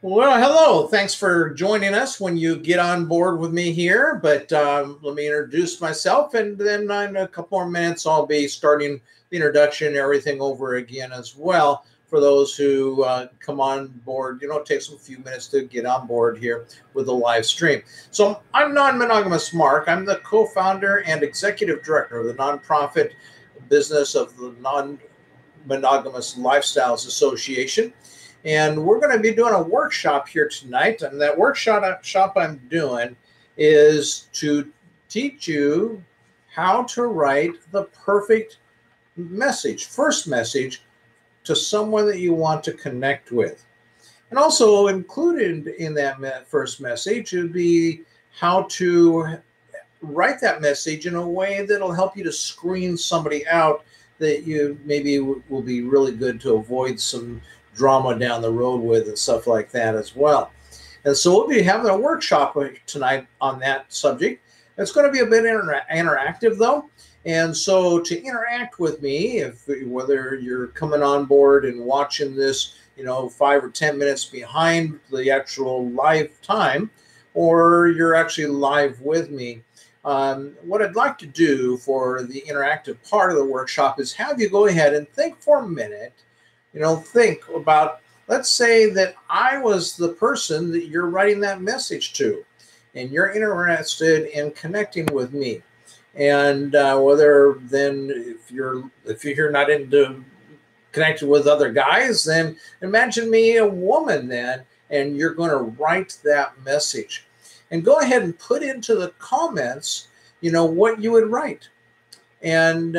Well, hello. Thanks for joining us when you get on board with me here. But let me introduce myself, and then in a couple more minutes, I'll be starting the introduction and everything over again as well. For those who come on board, it takes them a few minutes to get on board here with the live stream. So I'm Non-Monogamous Mark. I'm the co-founder and executive director of the nonprofit business of the Non-Monogamous Lifestyles Association. And we're going to be doing a workshop here tonight. And that workshop I'm doing is to teach you how to write the perfect message, first message to someone that you want to connect with. And also included in that first message would be how to write that message in a way that'll help you to screen somebody out that you maybe will be really good to avoid some drama down the road with and stuff like that as well. And so we'll be having a workshop tonight on that subject. It's going to be a bit interactive though. And so to interact with me, whether you're coming on board and watching this, 5 or 10 minutes behind the actual live time, or you're actually live with me, what I'd like to do for the interactive part of the workshop is have you go ahead and think for a minute. Think about, let's say that I was the person that you're writing that message to, and you're interested in connecting with me. And whether then if you're not into connecting with other guys, then imagine me a woman then, and you're going to write that message. And go ahead and put into the comments, what you would write and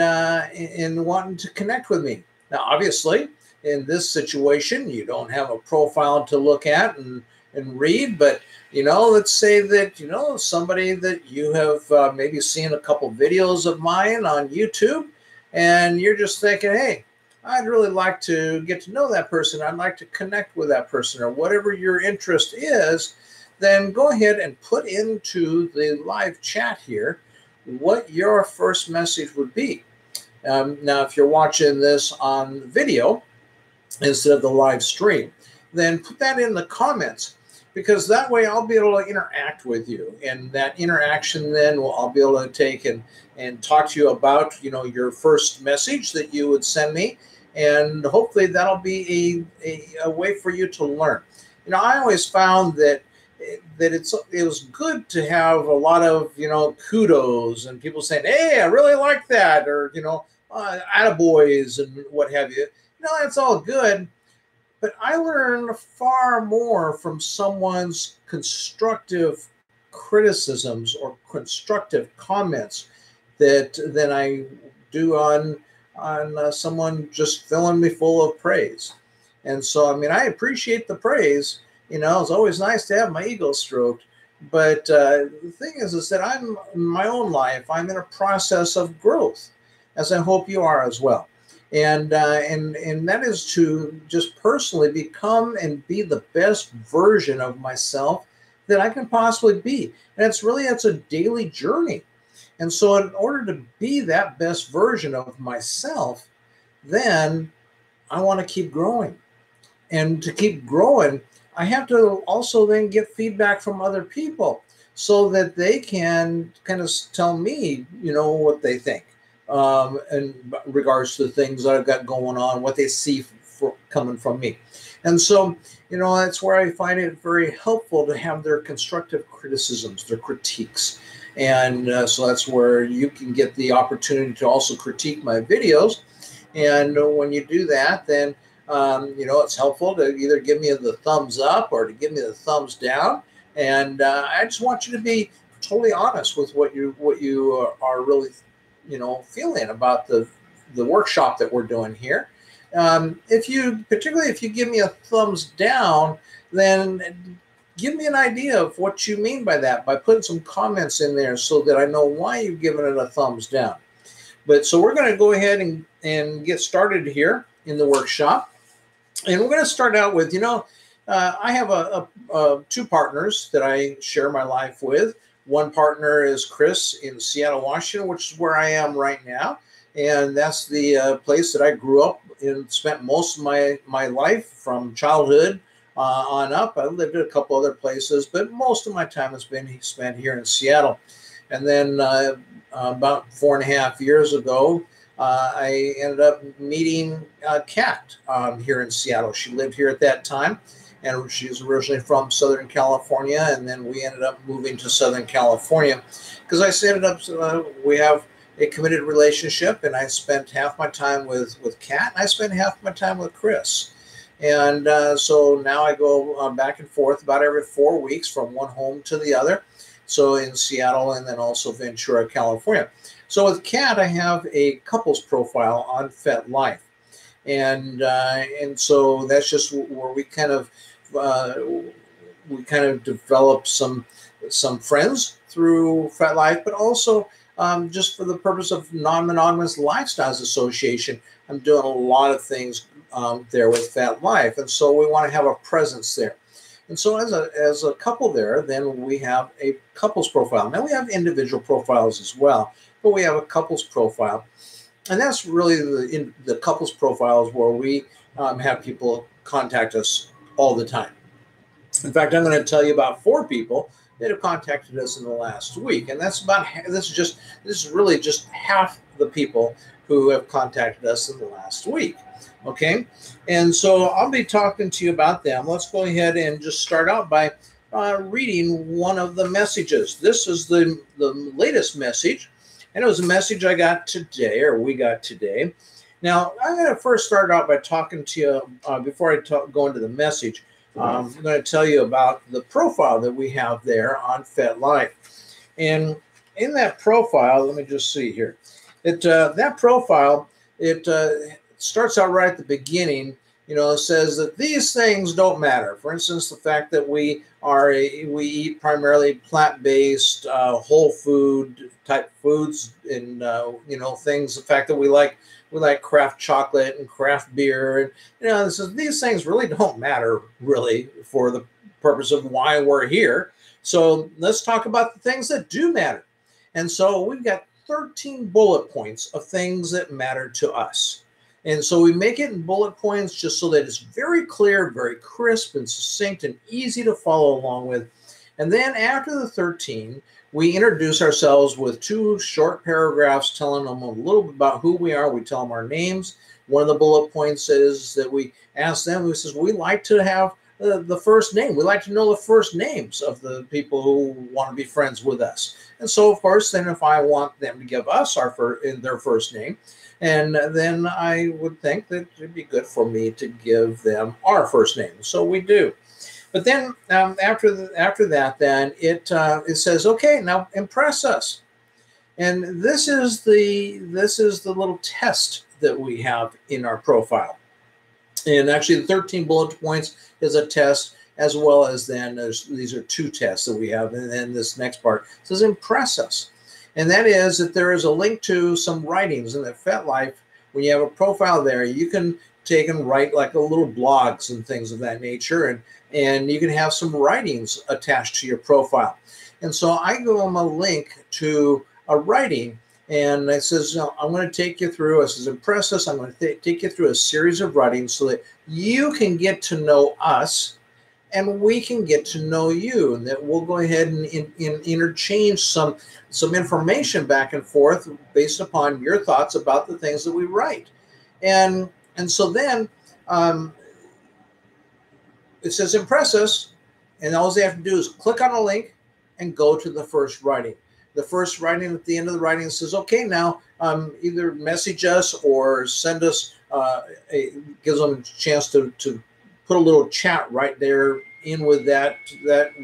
wanting to connect with me. Now, obviously, in this situation, you don't have a profile to look at and read, but let's say that somebody that you have maybe seen a couple videos of mine on YouTube, and you're just thinking, hey, I'd really like to get to know that person. I'd like to connect with that person, or whatever your interest is. Then go ahead and put into the live chat here what your first message would be. Now, if you're watching this on video instead of the live stream, then put that in the comments, because that way I'll be able to interact with you. And that interaction then I'll be able to take and talk to you about, your first message that you would send me. And hopefully that'll be a way for you to learn. I always found that it was good to have a lot of, kudos and people saying, hey, I really like that, or, attaboys and what have you. That's all good. But I learn far more from someone's constructive criticisms or constructive comments than I do on someone just filling me full of praise. And so, I appreciate the praise. It's always nice to have my ego stroked. But the thing is that I'm in my own life, I'm in a process of growth, as I hope you are as well. And that is to just personally become and be the best version of myself that I can possibly be. And it's a daily journey. And so in order to be that best version of myself, then I want to keep growing. And to keep growing, I have to also then get feedback from other people so that they can kind of tell me, what they think. In regards to the things that I've got going on, what they see coming from me. And so, that's where I find it very helpful to have their constructive criticisms, their critiques. And so that's where you can get the opportunity to also critique my videos. And when you do that, then, it's helpful to either give me the thumbs up or to give me the thumbs down. And I just want you to be totally honest with what you are really feeling about the workshop that we're doing here. Particularly if you give me a thumbs down, then give me an idea of what you mean by that by putting some comments in there so that I know why you've given it a thumbs down. But so we're going to go ahead and get started here in the workshop. And we're going to start out with, I have two partners that I share my life with. One partner is Chris in Seattle, Washington, which is where I am right now. And that's the place that I grew up and spent most of my life from childhood on up. I lived at a couple other places, but most of my time has been spent here in Seattle. And then about 4.5 years ago, I ended up meeting Kat here in Seattle. She lived here at that time, and she's originally from Southern California, and then we ended up moving to Southern California because I ended up, we have a committed relationship, and I spent half my time with Kat, and I spent half my time with Chris. And so now I go back and forth about every 4 weeks from one home to the other. So in Seattle and then also Ventura, California. So with Kat, I have a couples profile on FetLife. And so that's just where we kind of develop some friends through FetLife, but also just for the purpose of Non-Monogamous Lifestyles Association, I'm doing a lot of things there with FetLife, and so we want to have a presence there. And so as a couple there, then we have a couples profile. Now we have individual profiles as well, but we have a couples profile. And that's really the couples profiles where we have people contact us all the time. In fact, I'm going to tell you about 4 people that have contacted us in the last week. And that's about, this is really just half the people who have contacted us in the last week. Okay, and so I'll be talking to you about them. Let's go ahead and just start out by reading one of the messages. This is the latest message, and it was a message I got today, or we got today. Now, I'm going to first start out by talking to you, before I go into the message, I'm going to tell you about the profile that we have there on FetLife. And in that profile, let me just see here. That profile, it starts out right at the beginning. You know, it says that these things don't matter. For instance, the fact that we eat primarily plant-based, whole food type foods, and you know, things. The fact that we like craft chocolate and craft beer, and you know, these things really don't matter really for the purpose of why we're here. So let's talk about the things that do matter. And so we've got 13 bullet points of things that matter to us. And so we make it in bullet points just so that it's very clear, very crisp and succinct and easy to follow along with. And then after the 13, we introduce ourselves with 2 short paragraphs telling them a little bit about who we are. We tell them our names. One of the bullet points is that we ask them, who says, we like to have the first name. We like to know the first names of the people who want to be friends with us. And so, of course, then if I want them to give us their first name, and then I would think that it'd be good for me to give them our first name. So we do. But then after that, then it says, okay, now impress us. And this is the little test that we have in our profile. And actually, the 13 bullet points is a test, as well as then these are 2 tests that we have. And then this next part says impress us. And that is that there is a link to some writings in the FetLife. When you have a profile there, you can take and write like a little blogs and things of that nature. And you can have some writings attached to your profile. And so I give them a link to a writing. And it says, I'm going to take you through, it says, impress us. I'm going to take you through a series of writings so that you can get to know us and we can get to know you. And that we'll go ahead and interchange some information back and forth based upon your thoughts about the things that we write. And so then it says, impress us. And all they have to do is click on a link and go to the first writing. The first writing at the end of the writing says, okay, now either message us or send us, gives them a chance to put a little chat right there in with that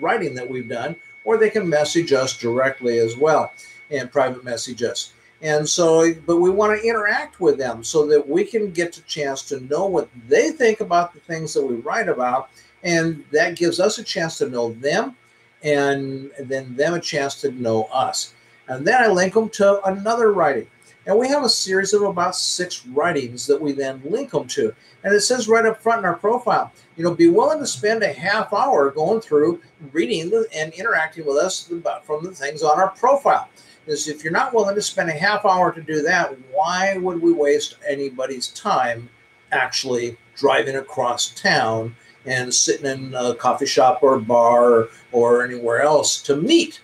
writing that we've done, or they can message us directly as well and private message us. And so, but we want to interact with them so that we can get a chance to know what they think about the things that we write about. And that gives us a chance to know them, and then them a chance to know us. And then I link them to another writing. And we have a series of about 6 writings that we then link them to. And it says right up front in our profile, you know, be willing to spend a half hour going through reading and interacting with us from the things on our profile. Because if you're not willing to spend a half hour to do that, why would we waste anybody's time actually driving across town and sitting in a coffee shop or bar or anywhere else to meet.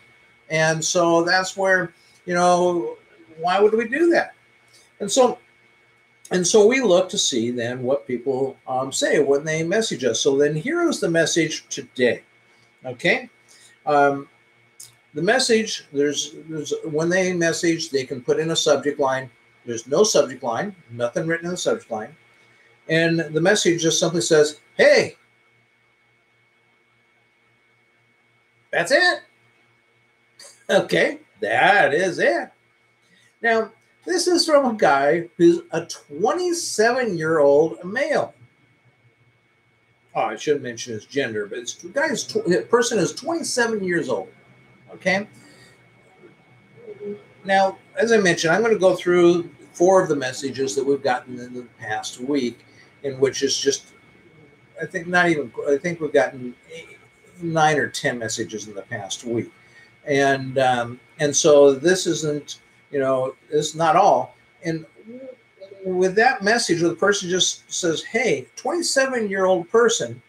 And so that's where, why would we do that? And so we look to see then what people say when they message us. So then here is the message today. Okay. The message, there's when they message, they can put in a subject line. There's no subject line, nothing written in the subject line. And the message just simply says, hey. That's it. Okay, that is it. Now, this is from a guy who's a 27-year-old male. Oh, I should mention his gender, but the person is 27 years old. Okay. Now, as I mentioned, I'm going to go through 4 of the messages that we've gotten in the past week, in which is just, I think we've gotten 9 or 10 messages in the past week. And so this isn't, it's not all. And with that message, where the person just says, hey, 27-year-old person,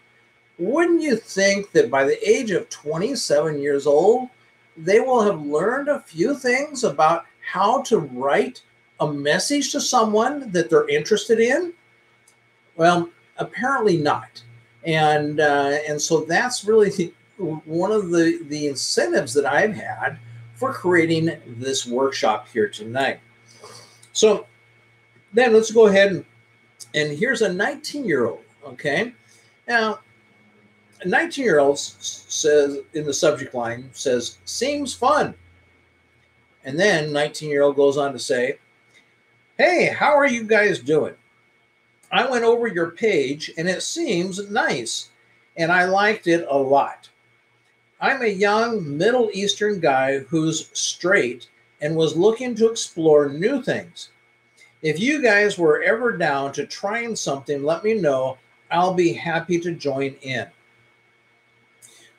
wouldn't you think that by the age of 27 years old, they will have learned a few things about how to write a message to someone that they're interested in? Well, apparently not. And so that's really one of the incentives that I've had for creating this workshop here tonight. So then let's go ahead and here's a 19-year-old, okay? Now, a 19-year-old says in the subject line, says, seems fun. And then 19-year-old goes on to say, hey, how are you guys doing? I went over your page and it seems nice and I liked it a lot. I'm a young Middle Eastern guy who's straight and was looking to explore new things. If you guys were ever down to trying something, let me know. I'll be happy to join in.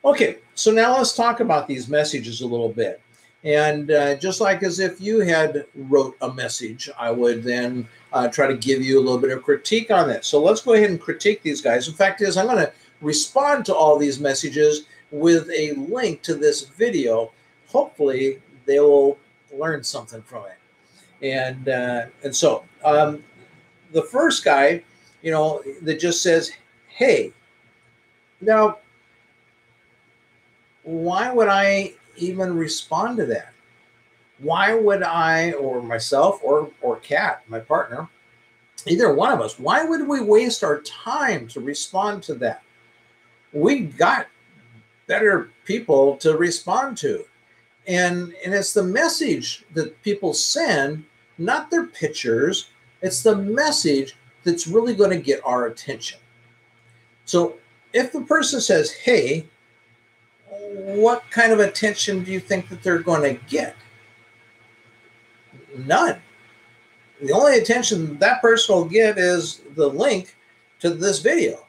Okay, so now let's talk about these messages a little bit. And just like as if you had wrote a message, I would then try to give you a little bit of critique on it. So let's go ahead and critique these guys. In fact, I'm going to respond to all these messages with a link to this video. Hopefully, they will learn something from it. And so the first guy, that just says, hey. Now, why would I even respond to that? Why would I, or myself, or Kat, my partner, either one of us, why would we waste our time to respond to that? We got better people to respond to. And it's the message that people send, not their pictures. It's the message that's really going to get our attention. So if the person says, hey, what kind of attention do you think that they're going to get? None. The only attention that person will get is the link to this video.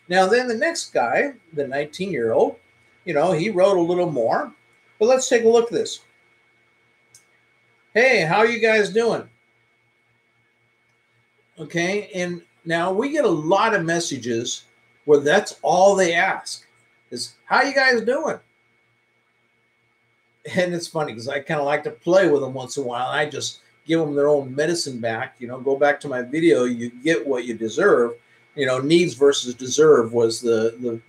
Now, then the next guy, the 19-year-old, he wrote a little more. But let's take a look at this. Hey, how are you guys doing? Okay, and now we get a lot of messages where that's all they ask is, how you guys doing? And it's funny because I kind of like to play with them once in a while. I just give them their own medicine back. Go back to my video, you get what you deserve. Needs versus deserve was the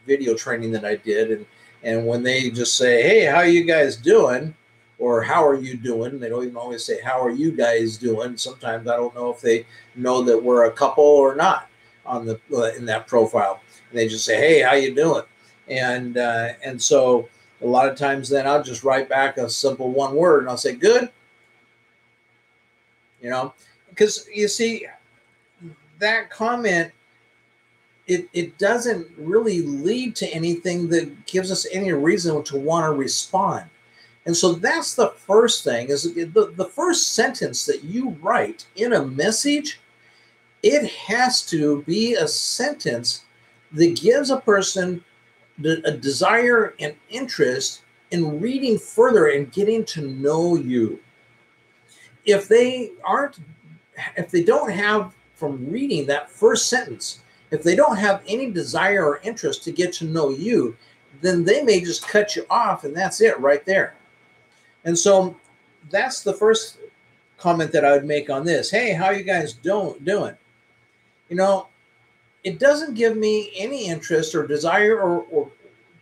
video training that I did. And when they just say, hey, how are you guys doing? Or how are you doing? They don't even always say, how are you guys doing? Sometimes I don't know if they know that we're a couple or not on in that profile. And they just say, hey, how you doing? And so a lot of times then I'll just write back a simple one word and I'll say, good. Because you see, that comment, it doesn't really lead to anything that gives us any reason to want to respond. And so that's the first thing, is the first sentence that you write in a message, it has to be a sentence that gives a person a desire and interest in reading further and getting to know you. If they don't have from reading that first sentence, If they don't have any desire or interest to get to know you, then they may just cut you off, and that's it right there. And so that's the first comment that I would make on this. Hey, how are you guys doing? You know, it doesn't give me any interest or desire or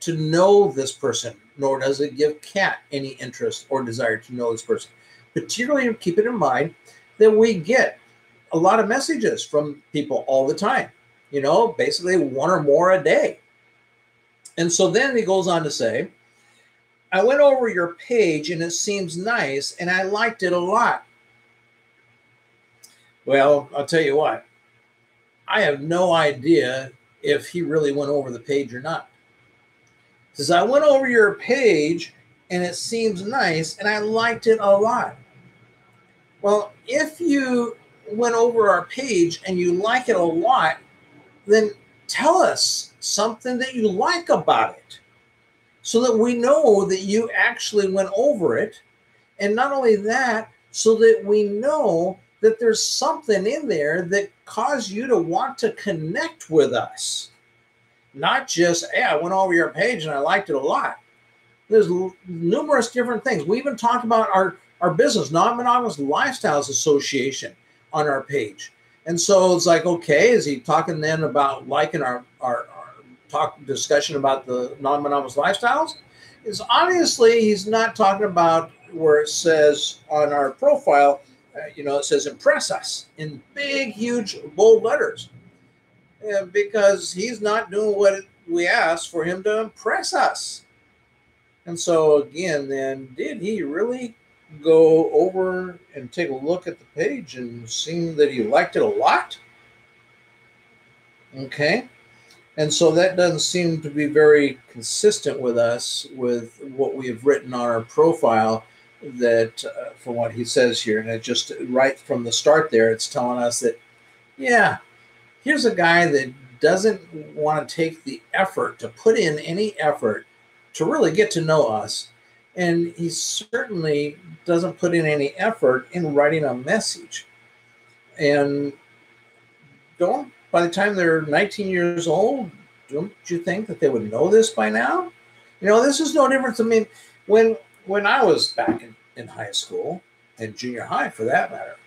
to know this person, nor does it give Kat any interest or desire to know this person. Particularly, keep it in mind that we get a lot of messages from people all the time, you know, basically one or more a day. And so then he goes on to say, I went over your page and it seems nice and I liked it a lot. Well, I'll tell you what, I have no idea if he really went over the page or not. He says, I went over your page and it seems nice and I liked it a lot. Well, if you went over our page and you like it a lot, then tell us something that you like about it so that we know that you actually went over it. And not only that, so that we know that there's something in there that caused you to want to connect with us. Not just, hey, I went over your page and I liked it a lot. There's numerous different things. We even talked about our business, Non-Monogamous Lifestyles Association, on our page. And so it's like, okay, is he talking then about liking our talk discussion about the non-monogamous lifestyles? Is obviously he's not talking about where it says on our profile, it says impress us in big, huge, bold letters, because he's not doing what we asked for him to impress us. And so again, then did he really go over and take a look at the page and see that he liked it a lot? Okay. And so that doesn't seem to be very consistent with us, with what we have written on our profile, that from what he says here. And it just right from the start there, it's telling us that, yeah, here's a guy that doesn't want to take the effort to put in any effort to really get to know us. And he certainly doesn't put in any effort in writing a message. And by the time they're 19 years old, don't you think that they would know this by now? This is no different. I mean, when I was back in high school and junior high, for that matter,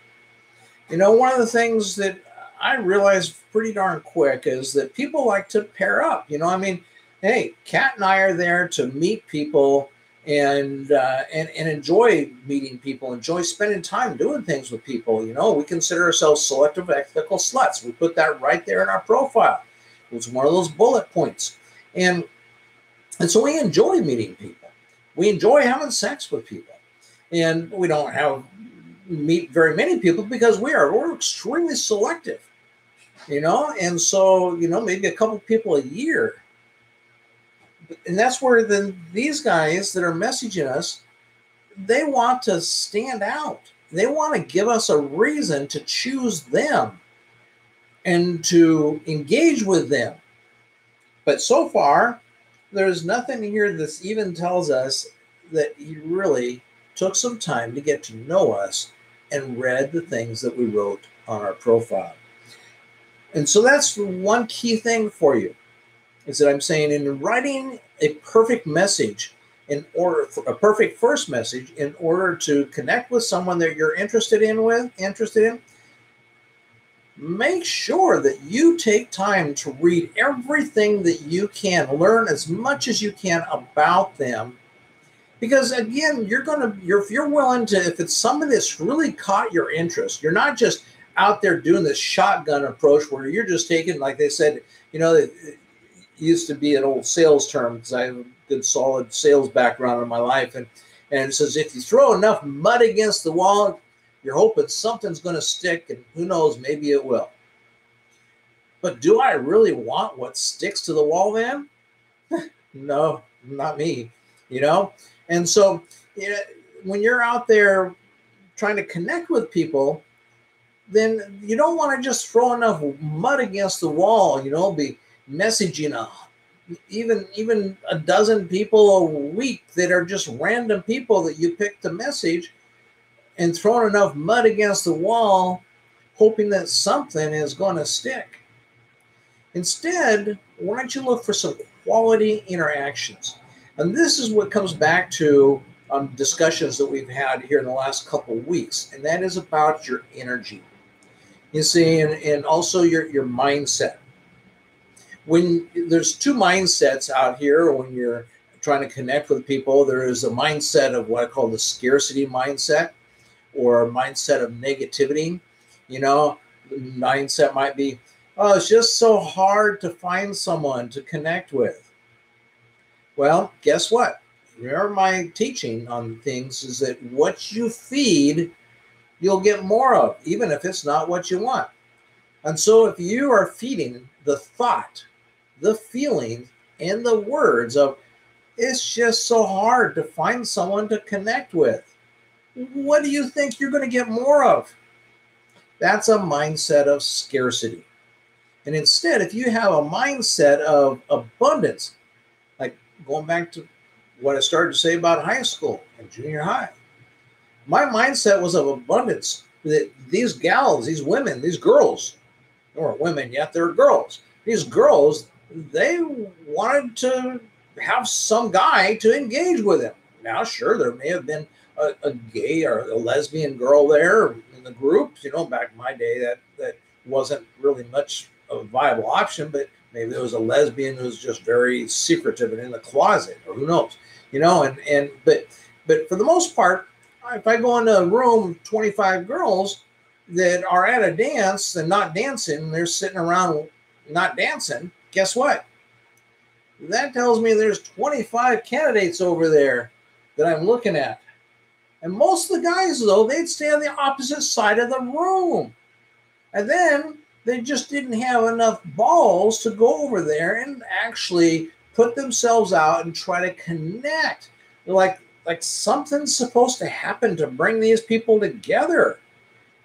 one of the things that I realized pretty darn quick is that people like to pair up. Hey, Kat and I are there to meet people and enjoy meeting people, enjoy spending time doing things with people. We consider ourselves selective ethical sluts. We put that right there in our profile. It was one of those bullet points. And so we enjoy meeting people. We enjoy having sex with people. And we don't meet very many people because we're extremely selective, and so, maybe a couple people a year. And that's where then these guys that are messaging us, they want to stand out. They want to give us a reason to choose them and to engage with them. But so far, there's nothing here that even tells us that he really took some time to get to know us and read the things that we wrote on our profile. And so that's one key thing for you, is that I'm saying in writing a perfect message, a perfect first message, in order to connect with someone that you're interested in, make sure that you take time to read everything that you can, learn as much as you can about them. Because again, if you're willing to, if it's somebody that's really caught your interest, you're not just out there doing this shotgun approach where you're just taking, like they said, it used to be an old sales term, because I have a good solid sales background in my life. And it says, if you throw enough mud against the wall, you're hoping something's going to stick, and who knows, maybe it will. But do I really want what sticks to the wall then? No, not me, And so when you're out there trying to connect with people, then you don't want to just throw enough mud against the wall, be messaging even a dozen people a week that are just random people that you pick to message, and throwing enough mud against the wall, hoping that something is going to stick. Instead, why don't you look for some quality interactions? And this is what comes back to discussions that we've had here in the last couple of weeks, and that is about your energy. You see, and also your mindset. When there's two mindsets out here when you're trying to connect with people, there is a mindset of what I call the scarcity mindset or a mindset of negativity. You know, the mindset might be, oh, it's just so hard to find someone to connect with. Well, guess what? Remember my teaching on things is that what you feed, you'll get more of, even if it's not what you want. And so if you are feeding the thought, the feeling, and the words of, it's just so hard to find someone to connect with, what do you think you're going to get more of? That's a mindset of scarcity. And instead, if you have a mindset of abundance, like going back to what I started to say about high school and junior high, my mindset was of abundance, that these gals, these women, these girls, they weren't women yet, they're girls. These girls, they wanted to have some guy to engage with them. Now, sure, there may have been a gay or a lesbian girl there in the group. You know, back in my day, that wasn't really much of a viable option, but maybe there was a lesbian who was just very secretive and in the closet, or who knows, you know, but for the most part, if I go into a room, 25 girls that are at a dance and not dancing, they're sitting around not dancing, guess what? That tells me there's 25 candidates over there that I'm looking at. And most of the guys, though, they'd stay on the opposite side of the room. And then they just didn't have enough balls to go over there and actually put themselves out and try to connect. Like something's supposed to happen to bring these people together,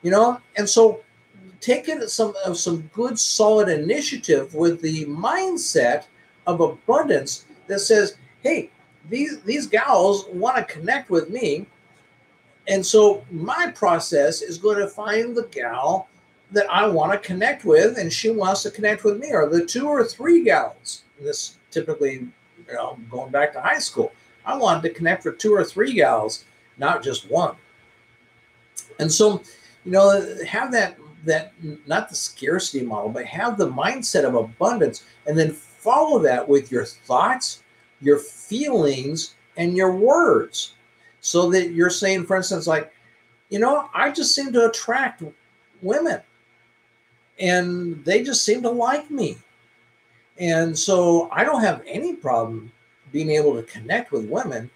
you know? And so taking some good, solid initiative with the mindset of abundance that says, hey, these gals want to connect with me. And so my process is going to find the gal that I want to connect with, and she wants to connect with me, or the 2 or 3 gals. This typically, you know, going back to high school, I wanted to connect with 2 or 3 gals, not just one. And so, you know, have that not the scarcity model, but have the mindset of abundance, and then follow that with your thoughts, your feelings, and your words. So that you're saying, for instance, like, you know, I just seem to attract women and they just seem to like me. And so I don't have any problem being able to connect with women.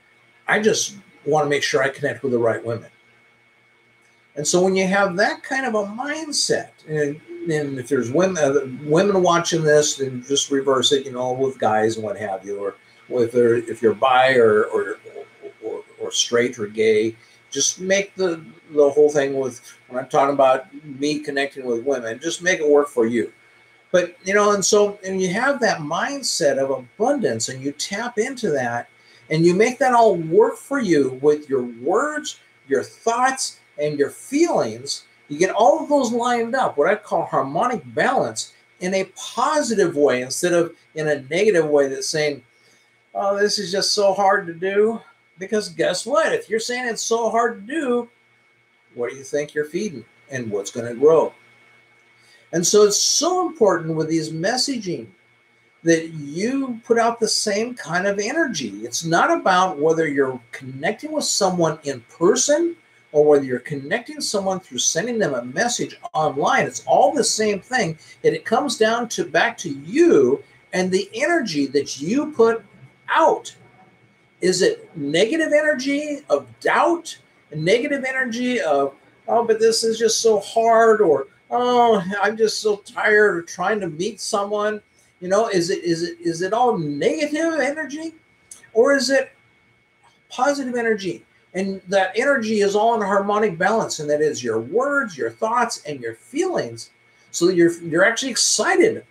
I just want to make sure I connect with the right women. And so when you have that kind of a mindset, and if there's women watching this, then just reverse it, you know, with guys and what have you, or if you're bi or straight or gay, just make the whole thing with, when I'm talking about me connecting with women, just make it work for you. But, you know, and you have that mindset of abundance, and you tap into that, and you make that all work for you with your words, your thoughts, and your feelings. You get all of those lined up, what I call harmonic balance, in a positive way instead of in a negative way that's saying, oh, this is just so hard to do. Because guess what? If you're saying it's so hard to do, what do you think you're feeding and what's going to grow? And so it's so important with these messaging that you put out the same kind of energy. It's not about whether you're connecting with someone in person or whether you're connecting someone through sending them a message online. It's all the same thing. And it comes down to back to you and the energy that you put out. Is it negative energy of doubt, negative energy of, oh, but this is just so hard, or, oh, I'm just so tired of trying to meet someone? You know, is it all negative energy, or is it positive energy? And that energy is all in harmonic balance, and that is your words, your thoughts, and your feelings, so that you're actually excited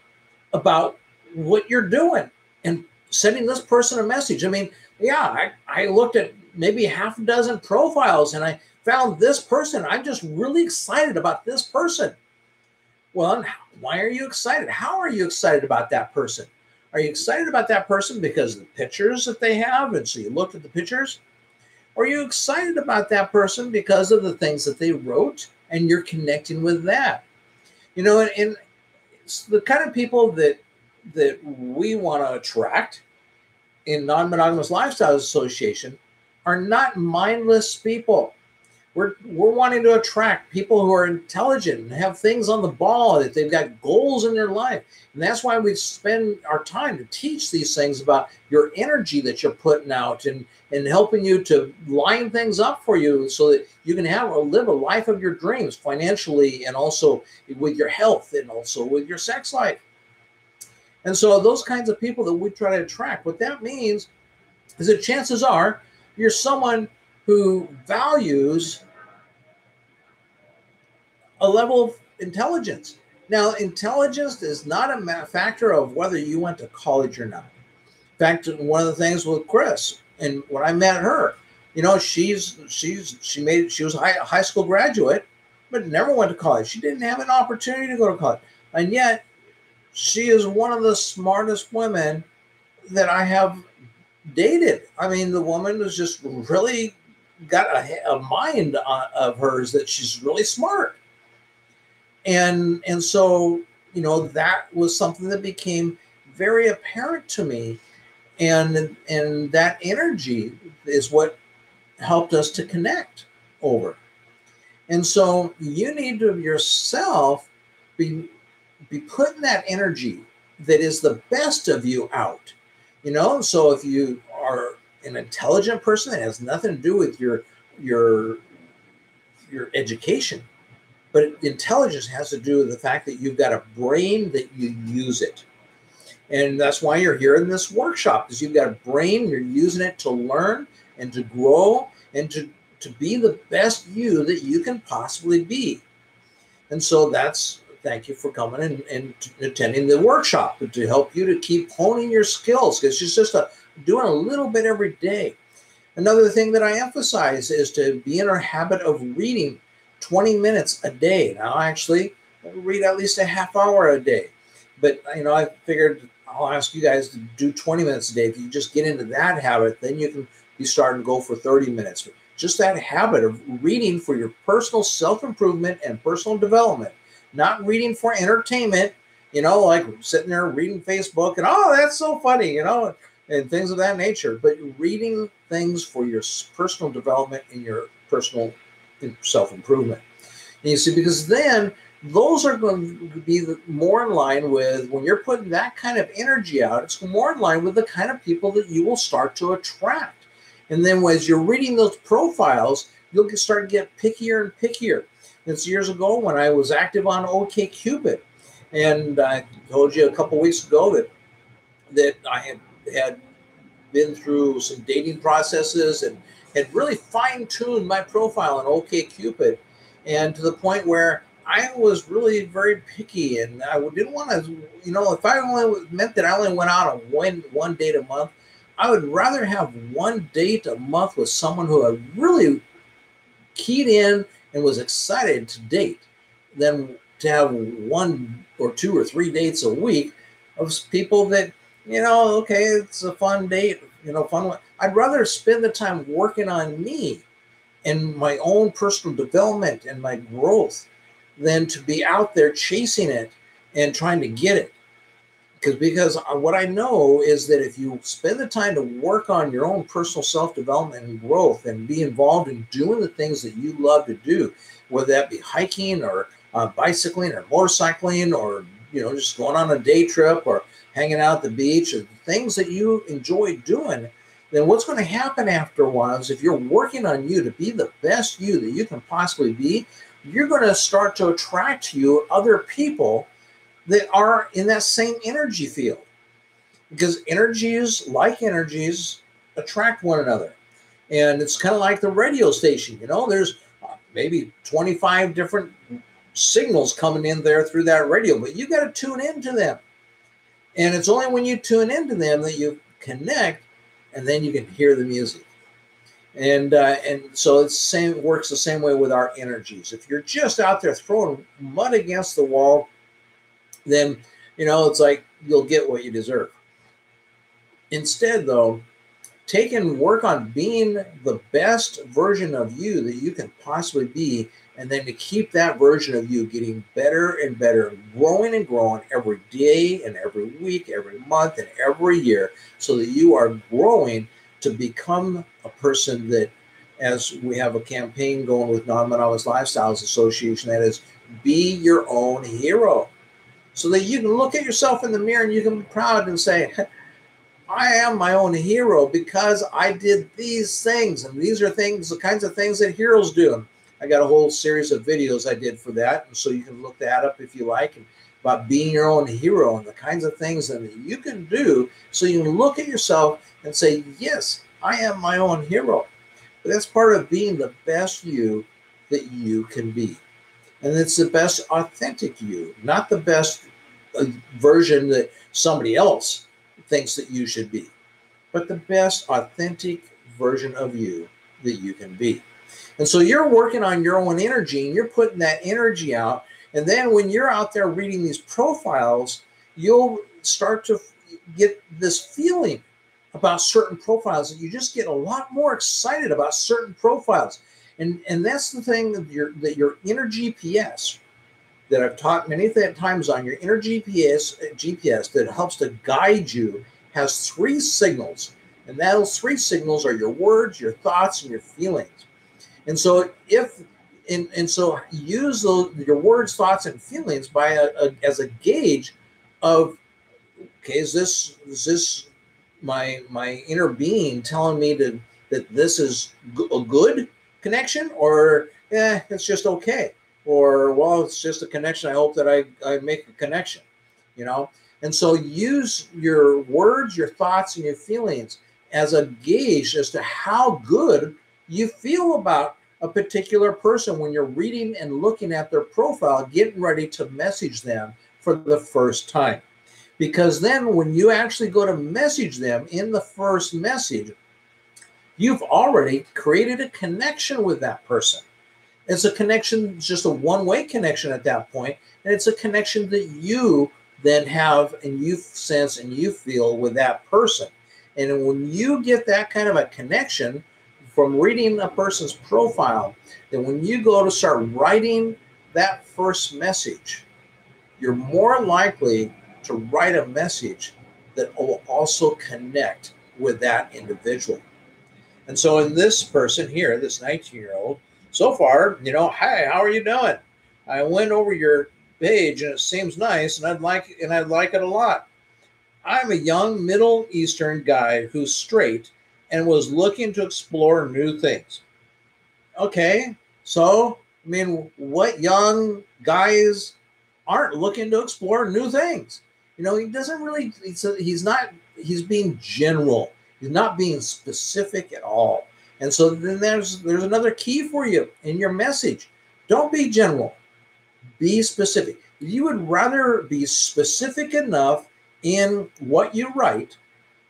about what you're doing and sending this person a message. I mean, yeah, I looked at maybe half a dozen profiles and I found this person. I'm just really excited about this person. Well, why are you excited? How are you excited about that person? Are you excited about that person because of the pictures that they have? And so you looked at the pictures? Or are you excited about that person because of the things that they wrote and you're connecting with that? And it's the kind of people that we want to attract in Non-Monogamous Lifestyles Association are not mindless people. We're wanting to attract people who are intelligent and have things on the ball, that they've got goals in their life. And that's why we spend our time to teach these things about your energy that you're putting out, and helping you to line things up for you so that you can live a life of your dreams financially, and also with your health, and also with your sex life. And so those kinds of people that we try to attract, what that means is that chances are you're someone who values a level of intelligence. Now, intelligence is not a factor of whether you went to college or not. In fact, one of the things with Chris, and when I met her, she was a high school graduate, but never went to college. She didn't have an opportunity to go to college, and yet she is one of the smartest women that I have dated. I mean, the woman has just really got a mind of hers that she's really smart. And so, that was something that became very apparent to me. And that energy is what helped us to connect over. And so you need to yourself be putting that energy that is the best of you out. So if you are an intelligent person, that has nothing to do with your education, but intelligence has to do with the fact that you've got a brain that you use it. And that's why you're here in this workshop, because you've got a brain, you're using it to learn and to grow and to be the best you that you can possibly be. And so thank you for coming and attending the workshop, to help you to keep honing your skills, because it's just doing a little bit every day. Another thing that I emphasize is to be in a habit of reading 20 minutes a day. Now, I actually read at least a half hour a day, but I figured I'll ask you guys to do 20 minutes a day. If you just get into that habit, then you can be starting to go for 30 minutes. Just that habit of reading for your personal self-improvement and personal development, not reading for entertainment, like sitting there reading Facebook and, oh, that's so funny, and things of that nature, but reading things for your personal development and your personal self-improvement. And you see, because then those are going to be more in line with, when you're putting that kind of energy out, it's more in line with the kind of people that you will start to attract. And then as you're reading those profiles, you'll start to get pickier and pickier. It's years ago when I was active on OkCupid, and I told you a couple weeks ago that I had been through some dating processes and had really fine-tuned my profile on OkCupid, and to the point where I was really very picky, and I didn't want to, if I only meant that I only went out on one date a month, I would rather have one date a month with someone who I really keyed in and was excited to date, than to have 1 or 2 or 3 dates a week of people that, okay, it's a fun date, fun. I'd rather spend the time working on me and my own personal development and my growth than to be out there chasing it and trying to get it. Because what I know is that if you spend the time to work on your own personal self-development and growth, and be involved in doing the things that you love to do, whether that be hiking or bicycling or motorcycling, or just going on a day trip or hanging out at the beach, or things that you enjoy doing, then what's going to happen after a while is, if you're working on you to be the best you that you can possibly be, you're going to start to attract to you other people that are in that same energy field, because energies attract one another. And it's kind of like the radio station, there's maybe 25 different signals coming in there through that radio, but you got to tune into them. And it's only when you tune into them that you connect, and then you can hear the music. And so works the same way with our energies. If you're just out there throwing mud against the wall, then, it's like you'll get what you deserve. Instead, though, take and work on being the best version of you that you can possibly be, and then to keep that version of you getting better and better, growing and growing every day and every week, every month, and every year, so that you are growing to become a person that, as we have a campaign going with Non-Monogamous Lifestyles Association, that is, be your own hero. So that you can look at yourself in the mirror and you can be proud and say, I am my own hero because I did these things. And these are things, the kinds of things that heroes do. I got a whole series of videos I did for that. And so you can look that up if you like, and about being your own hero and the kinds of things that you can do. So you can look at yourself and say, yes, I am my own hero. But that's part of being the best you that you can be. And it's the best authentic you, not the best version that somebody else thinks that you should be, but the best authentic version of you that you can be. And so you're working on your own energy, and you're putting that energy out. And then when you're out there reading these profiles, you'll start to get this feeling about certain profiles, that you just get a lot more excited about certain profiles. And that's the thing, that your inner GPS that I've taught many times on, your inner GPS that helps to guide you, has 3 signals. And those 3 signals are your words, your thoughts, and your feelings. And so so use your words, thoughts, and feelings as a gauge of, okay, is this my inner being telling me that this is a good connection, or it's just okay, or well, it's just a connection, I hope that I make a connection, And so use your words, your thoughts, and your feelings as a gauge as to how good you feel about a particular person when you're reading and looking at their profile, getting ready to message them for the first time. Because then when you actually go to message them in the first message, you've already created a connection with that person. It's a connection, just a one-way connection at that point, and it's a connection that you then have and you sense and you feel with that person. And when you get that kind of a connection from reading a person's profile, then when you go to start writing that first message, you're more likely to write a message that will also connect with that individual. And so in this person here, this 19-year-old, so far, hi, how are you doing? I went over your page and it seems nice, and I'd like it a lot. I'm a young Middle Eastern guy who's straight and was looking to explore new things. Okay, so what young guys aren't looking to explore new things? He doesn't really. He's being general. He's not being specific at all. And so then there's another key for you in your message. Don't be general. Be specific. You would rather be specific enough in what you write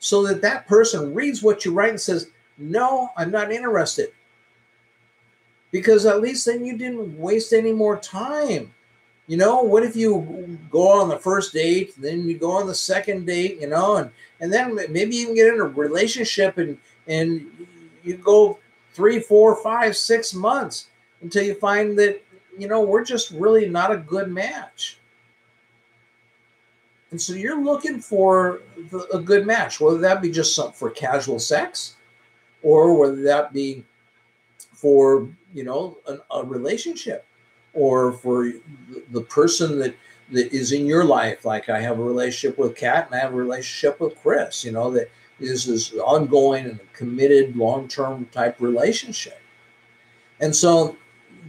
so that person reads what you write and says, no, I'm not interested. Because at least then you didn't waste any more time. What if you go on the first date, then you go on the second date, and then maybe you can get in a relationship and you go 3, 4, 5, 6 months until you find that, we're just really not a good match. And so you're looking for a good match, whether that be just something for casual sex, or whether that be for, a relationship, or for the person that is in your life. Like I have a relationship with Kat, and I have a relationship with Chris, that is this ongoing and committed long-term type relationship. And so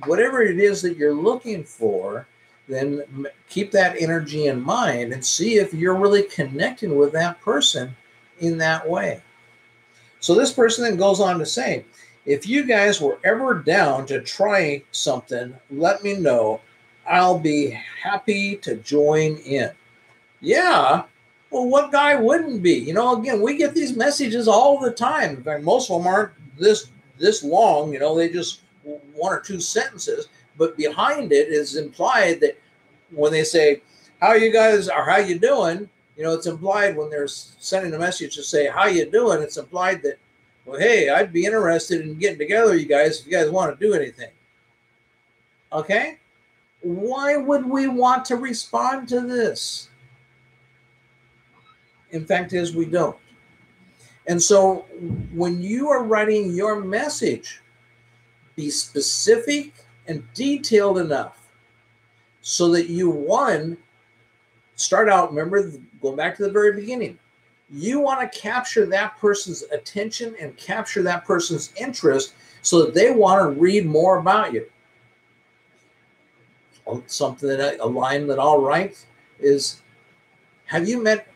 whatever it is that you're looking for, then keep that energy in mind and see if you're really connecting with that person in that way. So this person then goes on to say, if you guys were ever down to try something, let me know. I'll be happy to join in. Yeah. Well, what guy wouldn't be? Again, we get these messages all the time. In fact, most of them aren't this long. They just 1 or 2 sentences. But behind it is implied that when they say, how you guys are, how you doing? You know, it's implied when they're sending a message to say, how you doing? It's implied that, well, hey, I'd be interested in getting together, you guys, if you guys want to do anything. Okay? Why would we want to respond to this? In fact, is we don't. And so when you are writing your message, be specific and detailed enough so that you, one, start out, remember, going back to the very beginning, you want to capture that person's attention and capture that person's interest so that they want to read more about you. Something that a line that I'll write is, have you met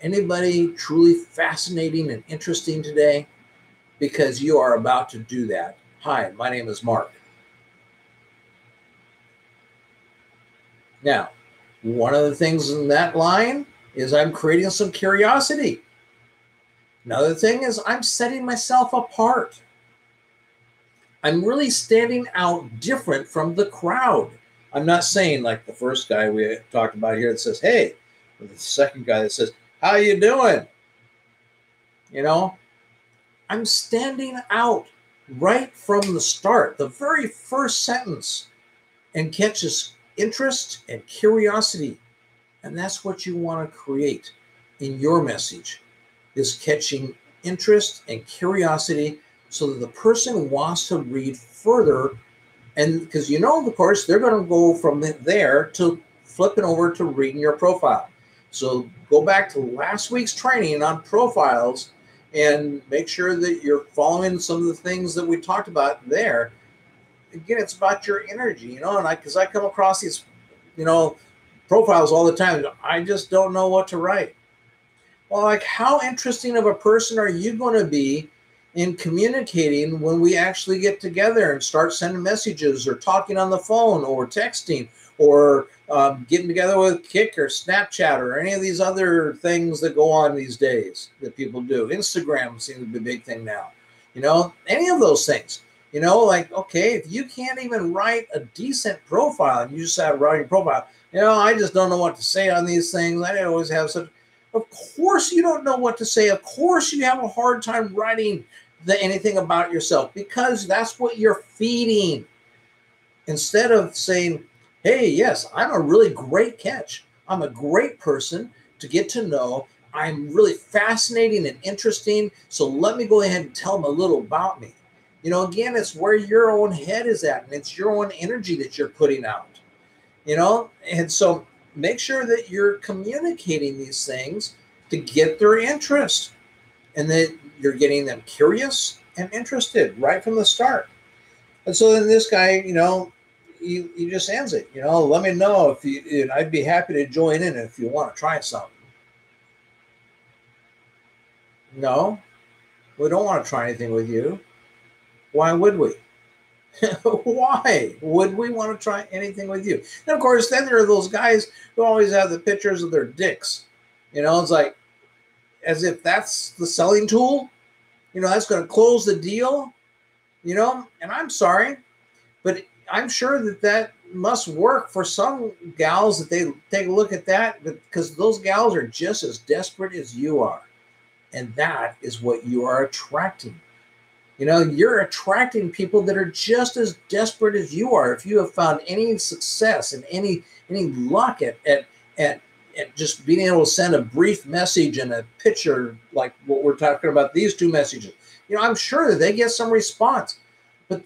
anybody truly fascinating and interesting today? Because you are about to do that. Hi, my name is Mark. Now, one of the things in that line is I'm creating some curiosity. Another thing is I'm setting myself apart. I'm really standing out different from the crowd. I'm not saying like the first guy we talked about here that says, hey, or the second guy that says, how you doing? You know, I'm standing out right from the start, the very first sentence, and catches interest and curiosity. And that's what you want to create in your message, is catching interest and curiosity so that the person wants to read further. And because, you know, of course, they're going to go from there to flipping over to reading your profile. So go back to last week's training on profiles and make sure that you're following some of the things that we talked about there. Again, it's about your energy, you know, and because I come across these, you know, profiles all the time. I just don't know what to write. Well, like, how interesting of a person are you going to be in communicating when we actually get together and start sending messages or talking on the phone or texting or getting together with Kik or Snapchat or any of these other things that go on these days that people do. Instagram seems to be a big thing now. You know, any of those things. You know, like, okay, if you can't even write a decent profile and you just have writing profile, you know, I just don't know what to say on these things. I always have such. Of course you don't know what to say. Of course you have a hard time writing anything about yourself because that's what you're feeding. Instead of saying, hey, yes, I'm a really great catch. I'm a great person to get to know. I'm really fascinating and interesting. So let me go ahead and tell them a little about me. You know, again, it's where your own head is at, and it's your own energy that you're putting out. You know, and so make sure that you're communicating these things to get their interest and that you're getting them curious and interested right from the start. And so then this guy, you know, he just ends it, you know, let me know if you, and I'd be happy to join in if you want to try something. No, we don't want to try anything with you. Why would we? Why would we want to try anything with you? And of course, then there are those guys who always have the pictures of their dicks. You know, it's like as if that's the selling tool. You know, that's going to close the deal. You know, and I'm sorry, but I'm sure that that must work for some gals that they take a look at that because those gals are just as desperate as you are. And that is what you are attracting. You know, you're attracting people that are just as desperate as you are. If you have found any success and any luck at just being able to send a brief message and a picture like what we're talking about, these two messages, you know, I'm sure that they get some response. But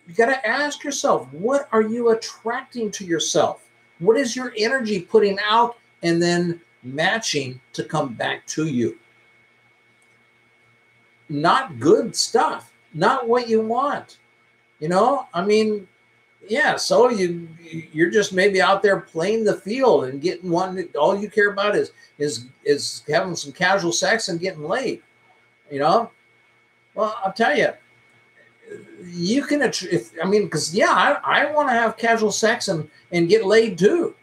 you got to ask yourself, what are you attracting to yourself? What is your energy putting out and then matching to come back to you? Not good stuff, not what you want. You know, I mean, yeah, so you're just maybe out there playing the field and getting one. All you care about is having some casual sex and getting laid. You know, well, I'll tell you, you can. Because yeah, I want to have casual sex and get laid too.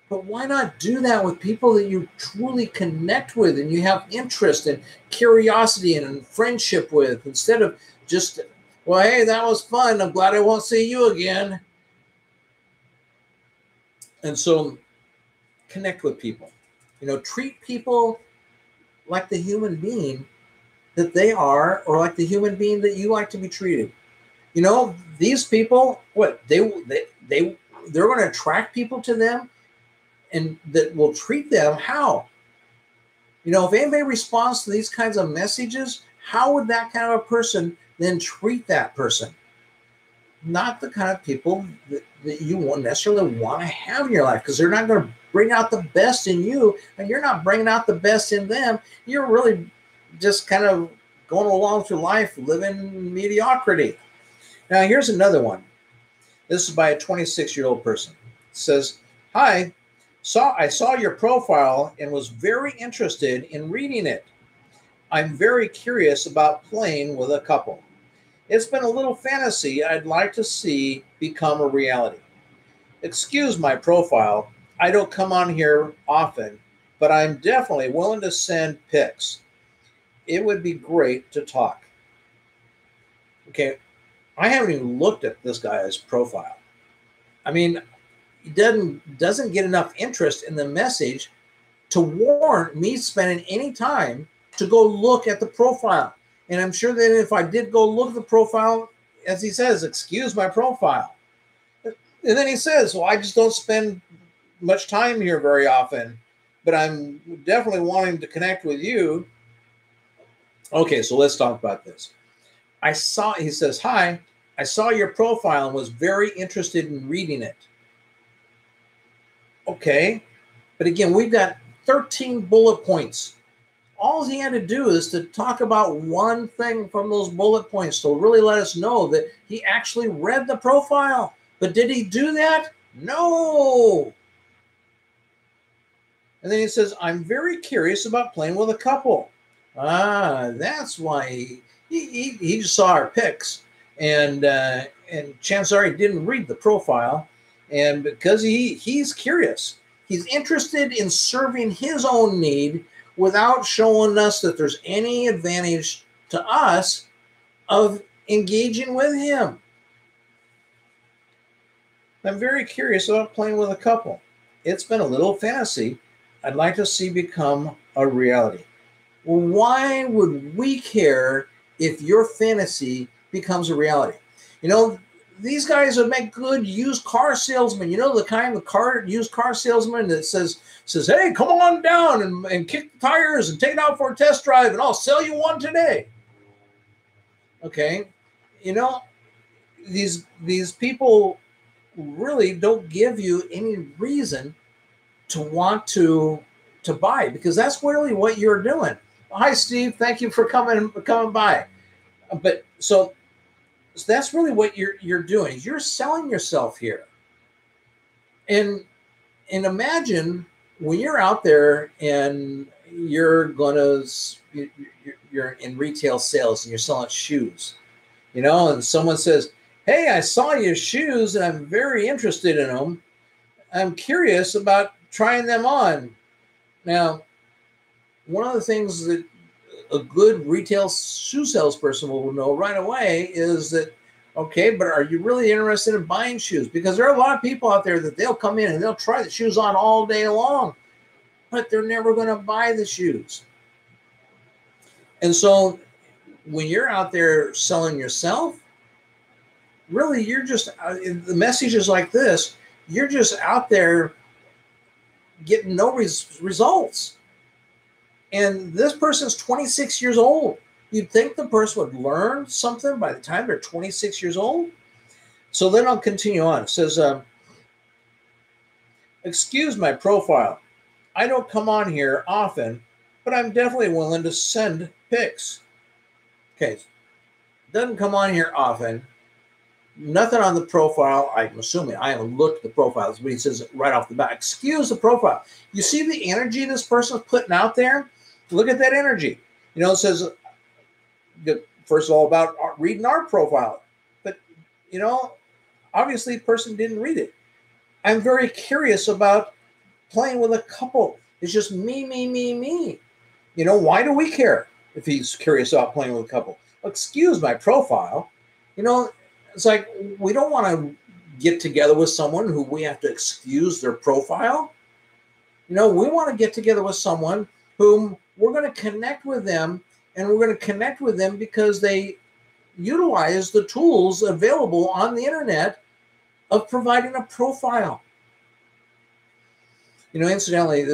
But why not do that with people that you truly connect with and you have interest and curiosity and friendship with, instead of just, well, hey, that was fun. I'm glad I won't see you again. And so connect with people. Treat people like the human being that they are, or like the human being that you like to be treated. These people, they're going to attract people to them, and that will treat them how? If anybody responds to these kinds of messages, how would that kind of a person then treat that person? Not the kind of people that you won't necessarily want to have in your life, because they're not going to bring out the best in you, and you're not bringing out the best in them. You're really just kind of going along through life living mediocrity. Now, here's another one. This is by a 26-year-old person. It says, "Hi, I saw your profile and was very interested in reading it. I'm very curious about playing with a couple. It's been a little fantasy I'd like to see become a reality. Excuse my profile. I don't come on here often, but I'm definitely willing to send pics. It would be great to talk." Okay, I haven't even looked at this guy's profile. I mean, he doesn't get enough interest in the message to warrant me spending any time to go look at the profile. And I'm sure that if I did go look at the profile, as he says, excuse my profile. And then he says, well, I just don't spend much time here very often, but I'm definitely wanting to connect with you. Okay, so let's talk about this. He says, "Hi, I saw your profile and was very interested in reading it." Okay, but again, we've got 13 bullet points. All he had to do is to talk about one thing from those bullet points to really let us know that he actually read the profile. But did he do that? No. And then he says, "I'm very curious about playing with a couple." That's why he just saw our pics, and chances are he didn't read the profile, and because he's curious, he's interested in serving his own need without showing us that there's any advantage to us of engaging with him. "I'm very curious about playing with a couple. It's been a little fantasy I'd like to see become a reality." Well, why would we care if your fantasy becomes a reality? These guys would make good used car salesmen. The kind of used car salesman that says, "Hey, come on down and kick the tires and take it out for a test drive, and I'll sell you one today." Okay, these people really don't give you any reason to want to buy, because that's really what you're doing. "Hi, Steve. Thank you for coming by." But so that's really what you're doing. You're selling yourself here. And imagine when you're out there and you're in retail sales and you're selling shoes, and someone says, "Hey, I saw your shoes and I'm very interested in them. I'm curious about trying them on." Now, one of the things that a good retail shoe salesperson will know right away is that, okay, but are you really interested in buying shoes? Because there are a lot of people out there that they'll come in and they'll try the shoes on all day long, but they're never going to buy the shoes. And so when you're out there selling yourself, really you're just, the messages like this, you're just out there getting no results. And this person's 26 years old. You'd think the person would learn something by the time they're 26 years old. So then I'll continue on. It says, "Excuse my profile. I don't come on here often, but I'm definitely willing to send pics." Okay, doesn't come on here often. Nothing on the profile. I'm assuming I haven't looked at the profiles, but he says right off the bat, "Excuse the profile." You see the energy this person's putting out there? Look at that energy. It says, first of all, about reading our profile. But, obviously the person didn't read it. "I'm very curious about playing with a couple." It's just me, me, me, me. Why do we care if he's curious about playing with a couple? Excuse my profile. It's like we don't want to get together with someone who we have to excuse their profile. We want to get together with someone whom we're going to connect with them, and we're going to connect with them because they utilize the tools available on the internet of providing a profile. Incidentally,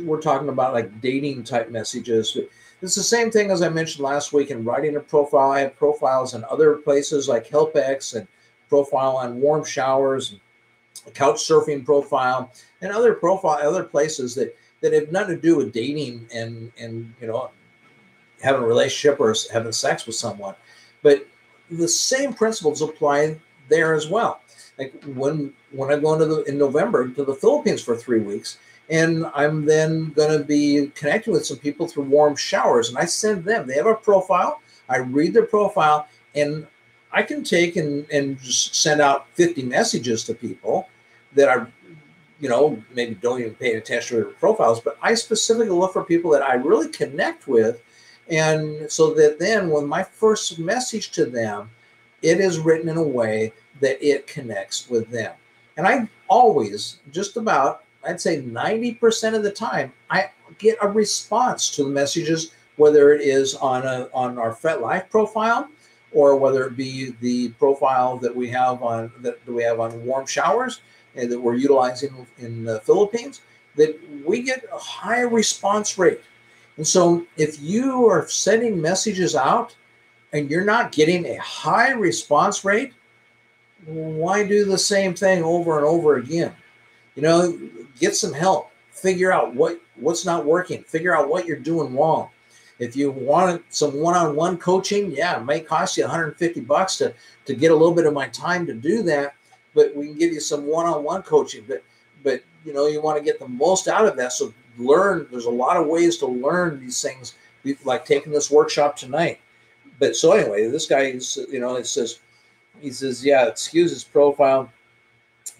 we're talking about like dating type messages. It's the same thing as I mentioned last week in writing a profile. I have profiles in other places like HelpX, and profile on Warm Showers, couch surfing profile, and other places that have nothing to do with dating and having a relationship or having sex with someone. But the same principles apply there as well. Like when I go in November to the Philippines for 3 weeks, and I'm then going to be connecting with some people through Warm Showers, and I send them. They have a profile. I read their profile, and I can take and just send out 50 messages to people that are, maybe don't even pay attention to their profiles, but I specifically look for people that I really connect with. And so that then when my first message to them, it is written in a way that it connects with them. And I always, just about, I'd say 90% of the time, I get a response to the messages, whether it is on our FetLife profile, or whether it be the profile that we have on Warm Showers and that we're utilizing in the Philippines, that we get a high response rate. And so if you are sending messages out and you're not getting a high response rate, why do the same thing over and over again? Get some help. Figure out what's not working. Figure out what you're doing wrong. If you want some one-on-one coaching, yeah, it might cost you $150 to get a little bit of my time to do that, but we can give you some one-on-one coaching. But you want to get the most out of that. So learn. There's a lot of ways to learn these things, like taking this workshop tonight. But so anyway, this guy is, he says, yeah, excuse his profile.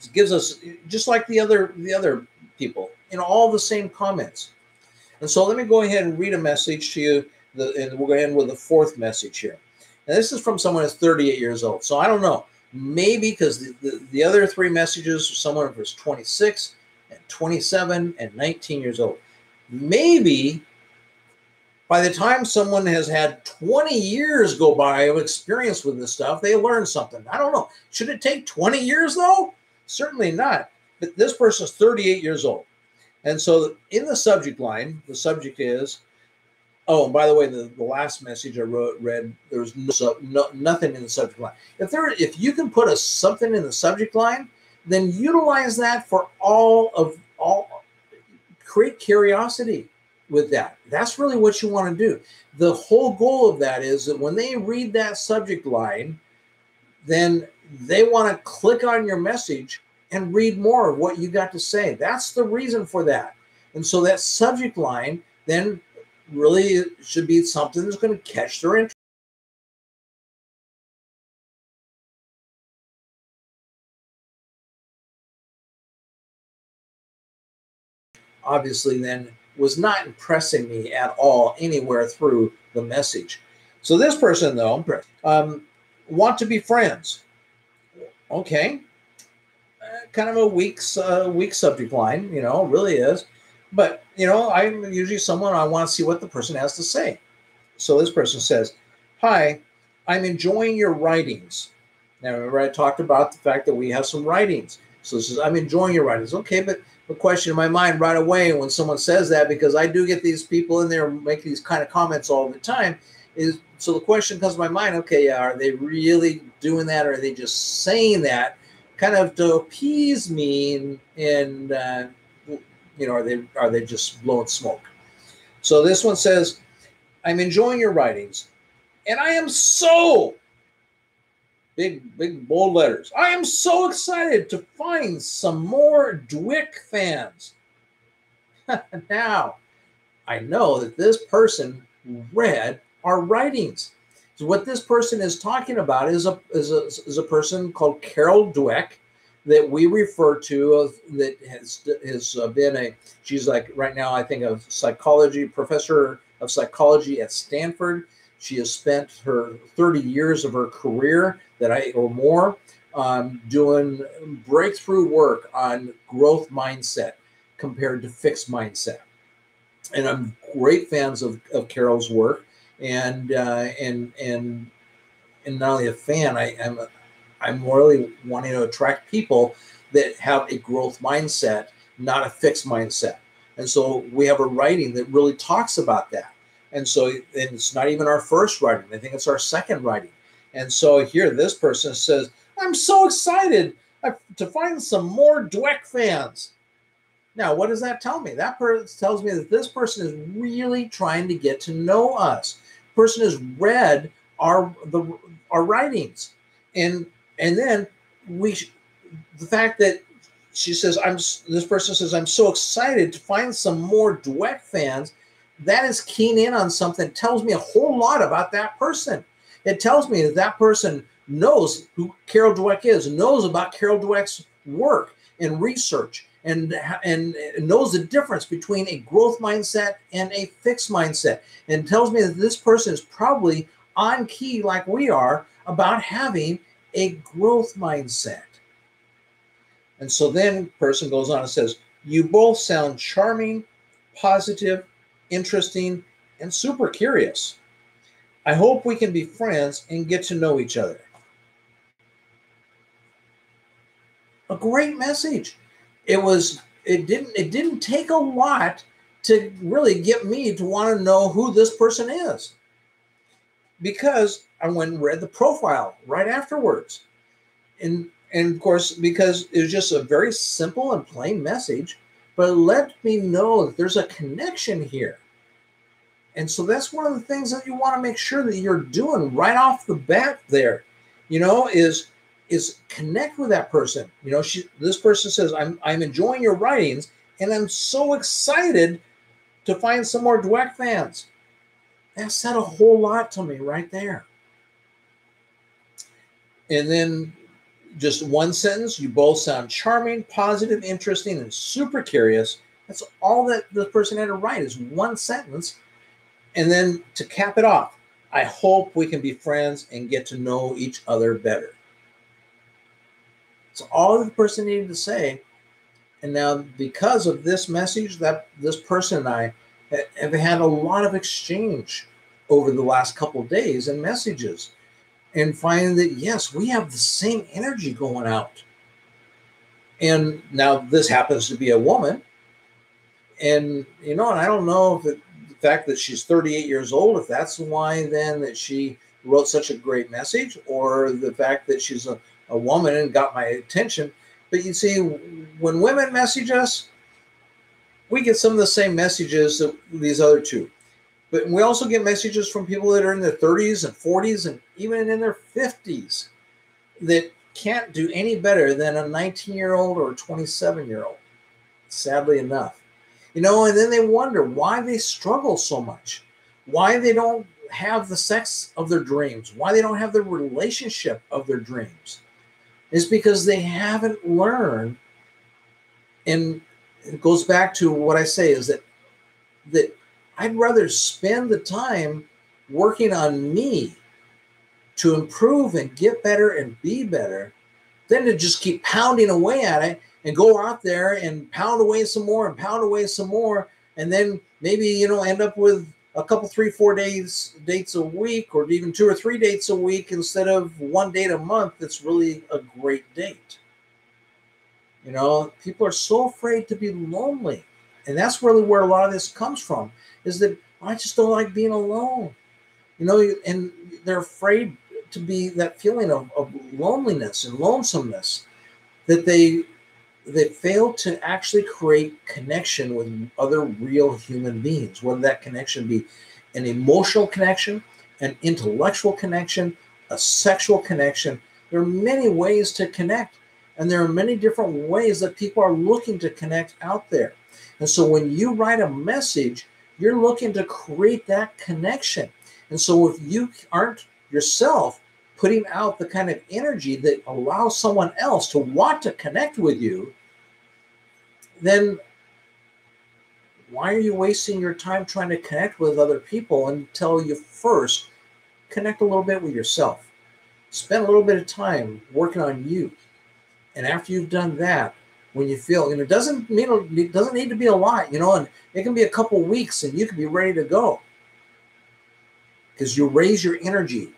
It gives us, just like the other people, all the same comments. And so let me go ahead and read a message to you, and we'll go ahead with the fourth message here. And this is from someone who's 38 years old. So I don't know, maybe because the other three messages are someone who's 26 and 27 and 19 years old. Maybe by the time someone has had 20 years go by of experience with this stuff, they learn something. I don't know. Should it take 20 years though? Certainly not. But this person is 38 years old. And so in the subject line, the subject is, oh, and by the way, the last message I read, there was nothing in the subject line. If you can put something in the subject line, then utilize that for create curiosity with that. That's really what you want to do. The whole goal of that is that when they read that subject line, then they want to click on your message and read more of what you got to say. That's the reason for that. And so that subject line then really should be something that's going to catch their interest. Obviously then was not impressing me at all anywhere through the message. So this person though, want to be friends. Okay. Kind of a weak subject line, really is. But, I'm usually someone I want to see what the person has to say. So this person says, hi, I'm enjoying your writings. Now, remember I talked about the fact that we have some writings. So this is, I'm enjoying your writings. Okay, but the question in my mind right away when someone says that, because I do get these people in there make these kind of comments all the time, is so the question comes to my mind, okay, are they really doing that, or are they just saying that kind of to appease me, and are they just blowing smoke? So this one says, I'm enjoying your writings, and I am so, big bold letters, I am so excited to find some more Dwick fans. Now, I know that this person read our writings. So what this person is talking about is a person called Carol Dweck that we refer to that has been she's like right now, I think, a professor of psychology at Stanford. She has spent her 30 years of her career or more doing breakthrough work on growth mindset, compared to fixed mindset. And I'm great fans of Carol's work, and not only a fan, I'm really wanting to attract people that have a growth mindset, not a fixed mindset. And so we have a writing that really talks about that. And so, and it's not even our first writing. I think it's our second writing. And so here, this person says, I'm so excited to find some more Dweck fans. Now, what does that tell me? That tells me that this person is really trying to get to know us. The person has read our writings, and then the fact that this person says, I'm so excited to find some more Dweck fans. That is keying in on something. It tells me a whole lot about that person. It tells me that that person knows who Carol Dweck is, knows about Carol Dweck's work and research, and knows the difference between a growth mindset and a fixed mindset. And tells me that this person is probably on key, like we are, about having a growth mindset. And so then the person goes on and says, you both sound charming, positive, interesting, and super curious. I hope we can be friends and get to know each other. A great message. It didn't take a lot to really get me to want to know who this person is, because I went and read the profile right afterwards. And of course, because it was just a very simple and plain message, but it let me know that there's a connection here. And so that's one of the things that you want to make sure that you're doing right off the bat there, is connect with that person. This person says, I'm enjoying your writings, and I'm so excited to find some more Dweck fans. That said a whole lot to me right there. And then just one sentence, you both sound charming, positive, interesting, and super curious. That's all that the person had to write, is one sentence. And then to cap it off, I hope we can be friends and get to know each other better. That's all the person needed to say. And now, because of this message, that this person and I have had a lot of exchange over the last couple of days and messages, and finding that, yes, we have the same energy going out. And now this happens to be a woman. And, and I don't know if the fact that she's 38 years old, if that's why then that she wrote such a great message, or the fact that she's a woman and got my attention. But you see, when women message us, we get some of the same messages that these other two. But we also get messages from people that are in their 30s and 40s and even in their 50s that can't do any better than a 19-year-old or a 27-year-old, sadly enough. And then they wonder why they struggle so much, why they don't have the sex of their dreams, why they don't have the relationship of their dreams. It's because they haven't learned. And it goes back to what I say, is that I'd rather spend the time working on me to improve and get better and be better than to just keep pounding away at it and go out there and pound away some more and pound away some more. And then maybe, end up with a couple, 3-4 dates a week, or even 2 or 3 dates a week instead of 1 date a month. That's really a great date. People are so afraid to be lonely. And that's really where a lot of this comes from, is that I just don't like being alone. And they're afraid to be that feeling of loneliness and lonesomeness, that they fail to actually create connection with other real human beings, whether that connection be an emotional connection, an intellectual connection, a sexual connection. There are many ways to connect, and there are many different ways that people are looking to connect out there. And so when you write a message, you're looking to create that connection. And so if you aren't yourself putting out the kind of energy that allows someone else to want to connect with you, then why are you wasting your time trying to connect with other people until you first connect a little bit with yourself? Spend a little bit of time working on you. And after you've done that, when you feel, and it doesn't need to be a lot, and it can be a couple weeks and you can be ready to go, because you raise your energy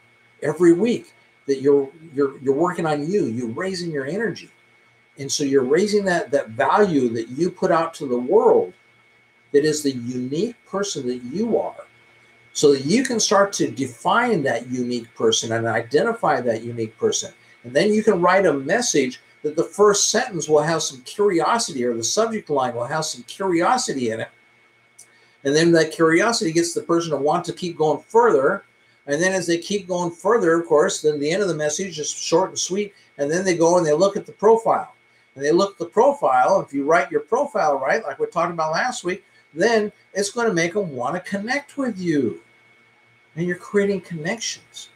every week that you're working on you're raising your energy. And so you're raising that value that you put out to the world, that is the unique person that you are, so that you can start to define that unique person and identify that unique person. And then you can write a message that the first sentence will have some curiosity, or the subject line will have some curiosity in it. And then that curiosity gets the person to want to keep going further. And then as they keep going further, of course, then the end of the message is short and sweet. And then they go and they look at the profile. And they look at the profile. If you write your profile right, like we talked about last week, then it's going to make them want to connect with you. And you're creating connections,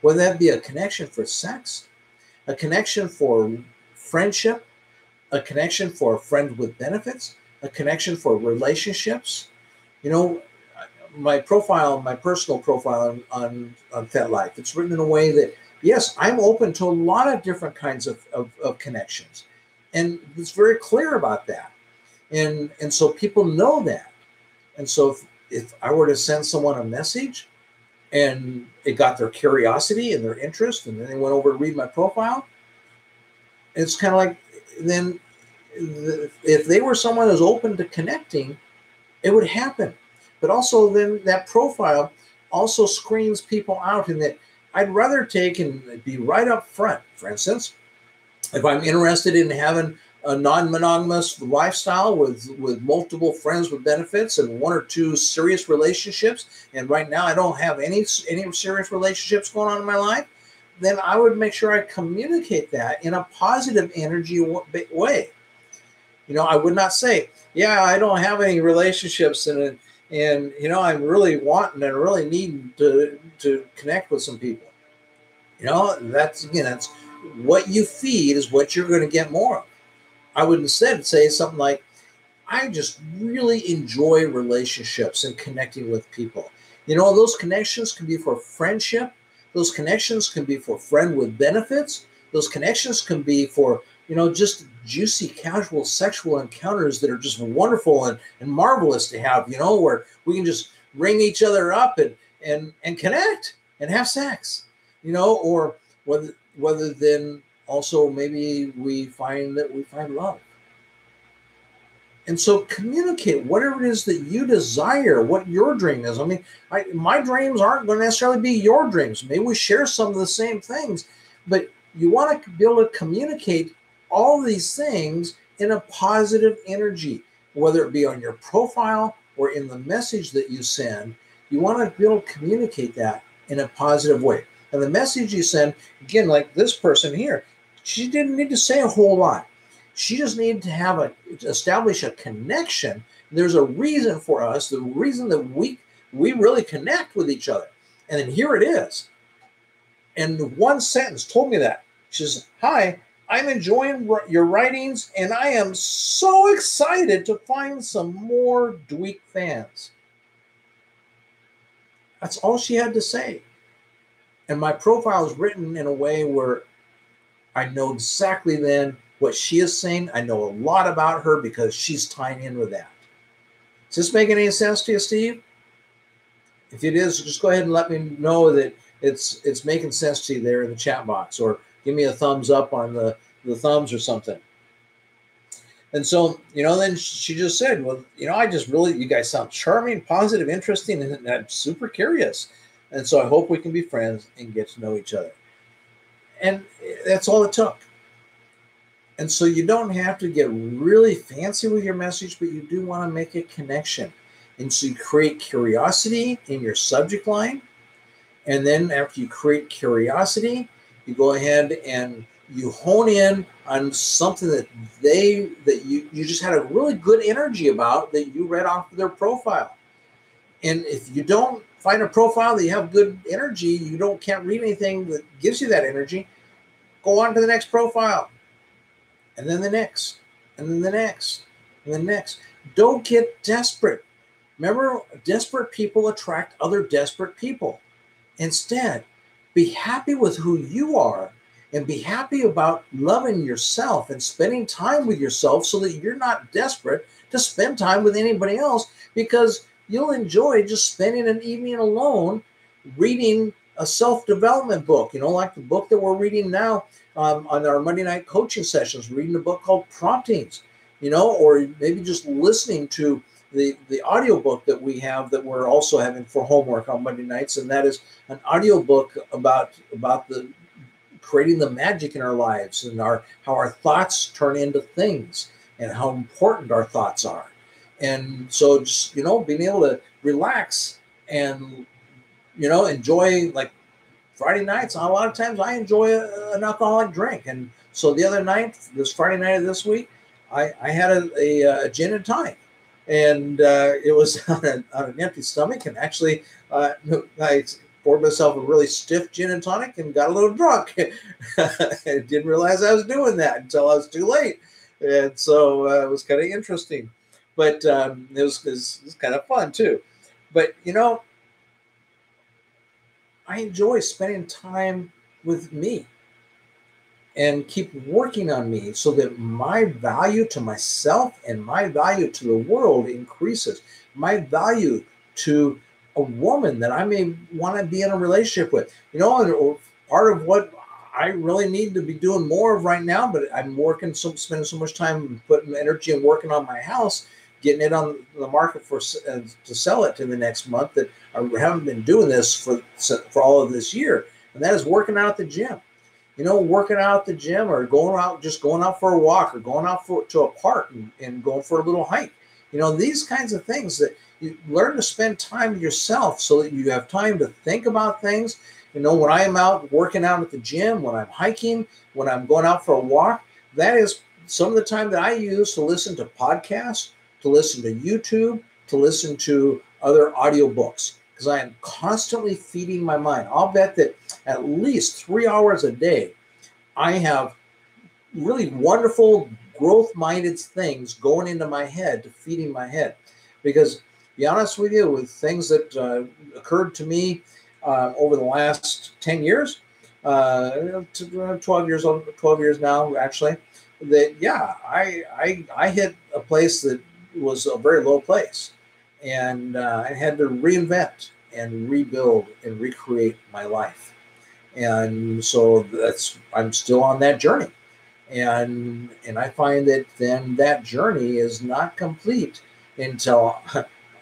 whether that be a connection for sex, a connection for friendship, a connection for a friend with benefits, a connection for relationships. My profile, my personal profile on FetLife, it's written in a way that, yes, I'm open to a lot of different kinds of connections. And it's very clear about that. And so people know that. And so if I were to send someone a message and it got their curiosity and their interest, and then they went over to read my profile, it's kind of like, then if they were someone who's open to connecting, it would happen. But also then that profile also screens people out, in that I'd rather take and be right up front. For instance, if I'm interested in having a non-monogamous lifestyle with multiple friends with benefits and one or two serious relationships, and right now I don't have any serious relationships going on in my life, then I would make sure I communicate that in a positive energy way. I would not say, yeah, I don't have any relationships and I'm really wanting and really needing to connect with some people. That's what you feed is what you're going to get more of. I would instead say something like, I just really enjoy relationships and connecting with people. Those connections can be for friendship. Those connections can be for friend with benefits. Those connections can be for, just juicy, casual sexual encounters that are just wonderful and marvelous to have, where we can just ring each other up and connect and have sex, or whether then also maybe we find love. And so communicate whatever it is that you desire, what your dream is. I mean, my dreams aren't going to necessarily be your dreams. Maybe we share some of the same things, but you want to be able to communicate all these things in a positive energy, whether it be on your profile or in the message that you send. You want to be able to communicate that in a positive way. And the message you send, again, like this person here, she didn't need to say a whole lot. She just needed to establish a connection. There's a reason for us, the reason that we really connect with each other. And then here it is. And one sentence told me that. She says, hi, I'm enjoying your writings, and I am so excited to find some more Dweek fans. That's all she had to say. And my profile is written in a way where I know exactly then what she is saying. I know a lot about her because she's tying in with that. Does this make any sense to you, Steve? If it is, just go ahead and let me know that it's making sense to you there in the chat box, or give me a thumbs up on the thumbs or something. And so, then she just said, well, I just really, you guys sound charming, positive, interesting, and I'm super curious. And so I hope we can be friends and get to know each other. And that's all it took. And so you don't have to get really fancy with your message, but you do want to make a connection. And so you create curiosity in your subject line. And then after you create curiosity, you go ahead and you hone in on something that you just had a really good energy about, that you read off of their profile. And if you don't find a profile that you have good energy, you can't read anything that gives you that energy, go on to the next profile. And then the next, and then the next, and the next. Don't get desperate. Remember, desperate people attract other desperate people. Instead, be happy with who you are and be happy about loving yourself and spending time with yourself so that you're not desperate to spend time with anybody else, because you'll enjoy just spending an evening alone reading a self-development book, like the book that we're reading now on our Monday night coaching sessions, reading a book called Promptings, or maybe just listening to the audiobook that we have that we're also having for homework on Monday nights. And that is an audiobook about the creating the magic in our lives and how our thoughts turn into things and how important our thoughts are. And so just, being able to relax and, enjoy, like Friday nights, a lot of times I enjoy an alcoholic drink. And so the other night, this Friday night of this week, I had a gin and tonic. And it was on an empty stomach. And actually, I poured myself a really stiff gin and tonic and got a little drunk. I didn't realize I was doing that until I was too late. And so it was kind of interesting. But it was kind of fun, too. But, I enjoy spending time with me and keep working on me so that my value to myself and my value to the world increases. My value to a woman that I may want to be in a relationship with, or part of what I really need to be doing more of right now, but I'm spending so much time putting energy and working on my house, getting it on the market to sell it in the next month, that I haven't been doing this for all of this year. And that is working out at the gym. Working out at the gym, or going out for a walk, or going out to a park and going for a little hike. These kinds of things that you learn to spend time with yourself so that you have time to think about things. When I am out working out at the gym, when I'm hiking, when I'm going out for a walk, that is some of the time that I use to listen to podcasts, to listen to YouTube, to listen to other audiobooks, because I am constantly feeding my mind. I'll bet that at least 3 hours a day, I have really wonderful growth-minded things going into my head, to feeding my head. Because, to be honest with you, with things that occurred to me over the last 10 years, 12 years now, actually, that, yeah, I hit a place that was a very low place. And I had to reinvent and rebuild and recreate my life. And so I'm still on that journey. And I find that then that journey is not complete until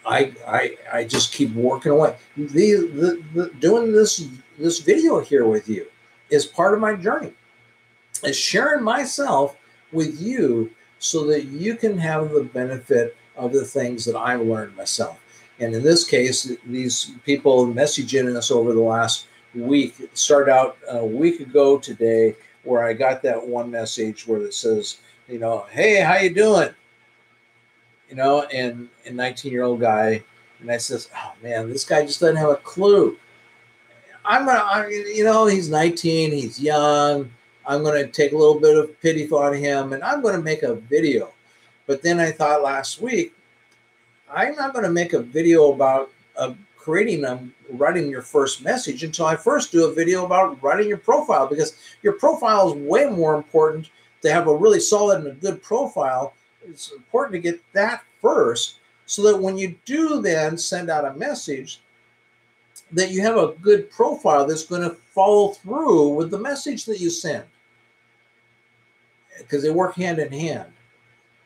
I just keep working away. Doing this video here with you is part of my journey. Is sharing myself with you so that you can have the benefit of the things that I've learned myself. And in this case, these people messaging us over the last week, it started out a week ago today, where I got that one message where it says, hey, how you doing? And a 19-year-old guy. And I says, oh man, this guy just doesn't have a clue. He's 19, he's young. I'm going to take a little bit of pity on him, and I'm going to make a video. But then I thought last week, I'm not going to make a video about writing your first message until I first do a video about writing your profile, because your profile is way more important. To have a really solid and a good profile, it's important to get that first, so that when you do then send out a message, that you have a good profile that's going to follow through with the message that you send, because they work hand in hand.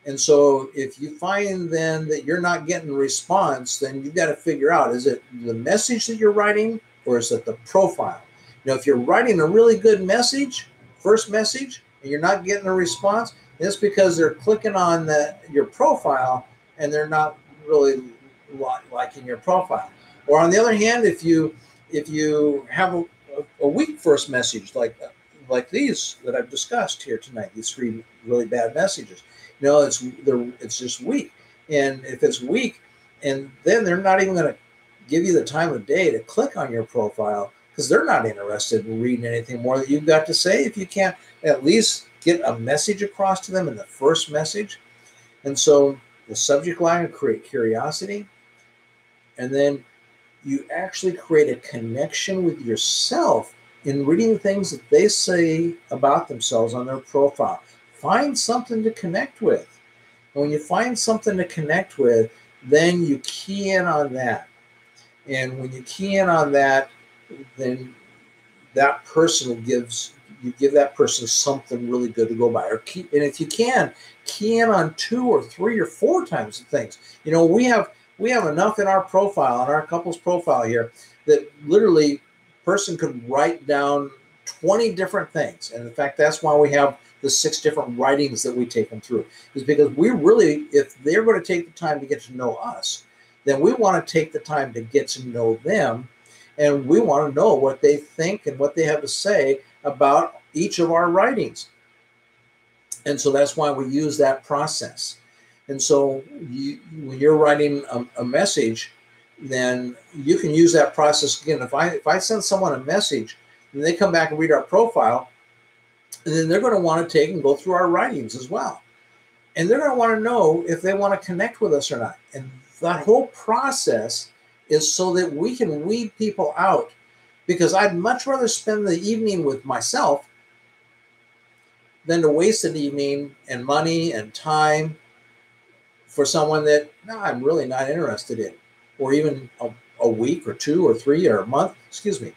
And so if you find then that you're not getting a response, then you've got to figure out, is it the message that you're writing, or is it the profile? If you're writing a really good first message, and you're not getting a response, it's because they're clicking on your profile and they're not really liking your profile. Or on the other hand, if you have a weak first message, like these that I've discussed here tonight, these 3 really bad messages, it's just weak. And if it's weak, and then they're not even going to give you the time of day to click on your profile, because they're not interested in reading anything more that you've got to say if you can't at least get a message across to them in the first message. And so the subject line will create curiosity, and then you actually create a connection with yourself in reading the things that they say about themselves on their profile. Find something to connect with. And when you find something to connect with, then you key in on that. And when you key in on that, then that person you give that person something really good to go by. And if you can, key in on 2 or 3 or 4 times the things. You know, we have enough in our profile, on our couple's profile here, that literally person could write down 20 different things. And in fact, that's why we have the 6 different writings that we take them through, is because we really, if they're going to take the time to get to know us, then we want to take the time to get to know them. And we want to know what they think and what they have to say about each of our writings. And so that's why we use that process. And so when you're writing a message, then you can use that process again. If I send someone a message and they come back and read our profile, and then they're going to want to take and go through our writings as well. And they're going to want to know if they want to connect with us or not. And that whole process is so that we can weed people out, because I'd much rather spend the evening with myself than to waste an evening and money and time for someone that I'm really not interested in, or even a week or 2 or 3 or a month, excuse me,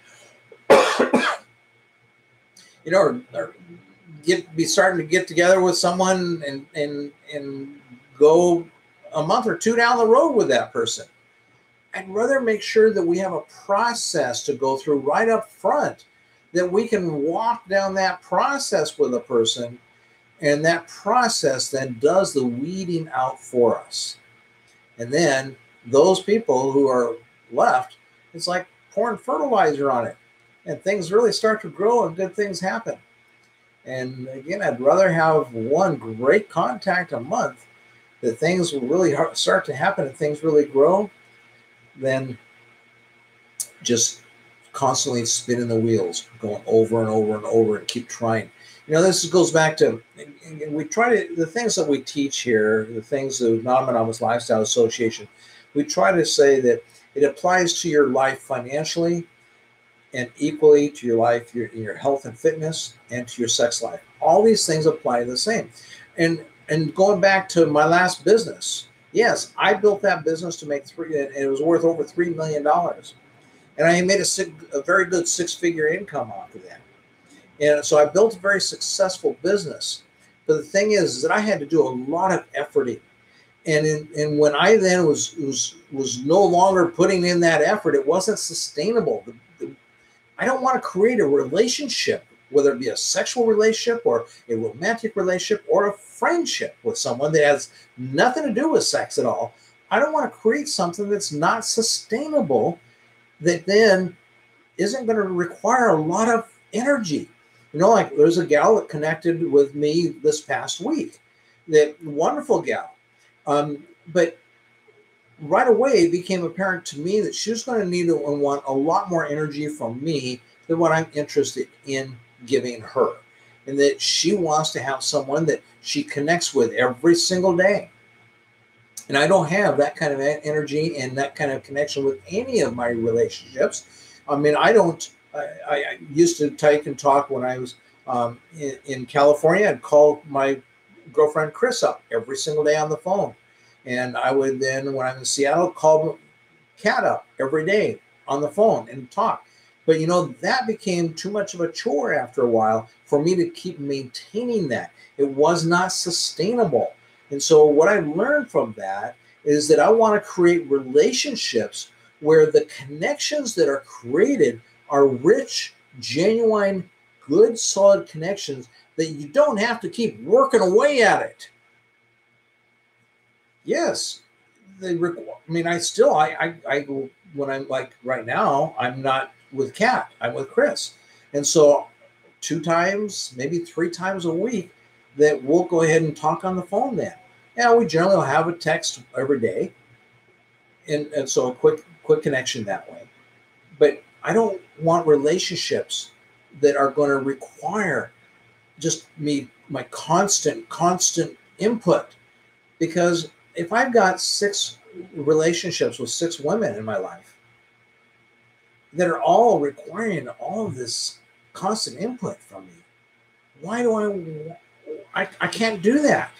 you know, or be starting to get together with someone and go a month or 2 down the road with that person. I'd rather make sure that we have a process to go through right up front, that we can walk down that process with a person, and that process then does the weeding out for us. And then those people who are left, it's like pouring fertilizer on it, and things really start to grow and good things happen. And again, I'd rather have one great contact a month, that things will really start to happen and things really grow, than just constantly spinning the wheels, going over and over and over and keep trying. You know, this goes back to, we try to, the things that we teach here, the things of Non-Monogamous Lifestyle Association, we try to say that it applies to your life financially and equally to your life, your health and fitness, and to your sex life. All these things apply the same. And going back to my last business, yes, I built that business to make it was worth over $3 million. And I made a very good 6-figure income off of that. And so I built a very successful business. But the thing is that I had to do a lot of efforting. And when I then was no longer putting in that effort, it wasn't sustainable. I don't want to create a relationship, whether it be a sexual relationship or a romantic relationship or a friendship with someone that has nothing to do with sex at all. I don't want to create something that's not sustainable, that then isn't going to require a lot of energy. You know, like there's a gal that connected with me this past week, that wonderful gal. But right away it became apparent to me that she was going to need and want a lot more energy from me than what I'm interested in giving her. And that she wants to have someone that she connects with every single day. And I don't have that kind of energy and that kind of connection with any of my relationships. I mean, I used to take and talk when I was in California. I'd call my girlfriend Chris up every single day on the phone. And I would then, when I'm in Seattle, call Kat up every day on the phone and talk. But, you know, that became too much of a chore after a while for me to keep maintaining that. It was not sustainable. And so what I learned from that is that I want to create relationships where the connections that are created are rich, genuine, good, solid connections that you don't have to keep working away at it. Yes, I mean, when I'm like right now, I'm not with Kat, I'm with Chris. And so 2 times, maybe 3 times a week that we'll go ahead and talk on the phone then. Yeah, we generally will have a text every day. And so a quick connection that way. But I don't want relationships that are going to require just my constant input. Because if I've got 6 relationships with 6 women in my life that are all requiring all of this constant input from me. Why do I can't do that.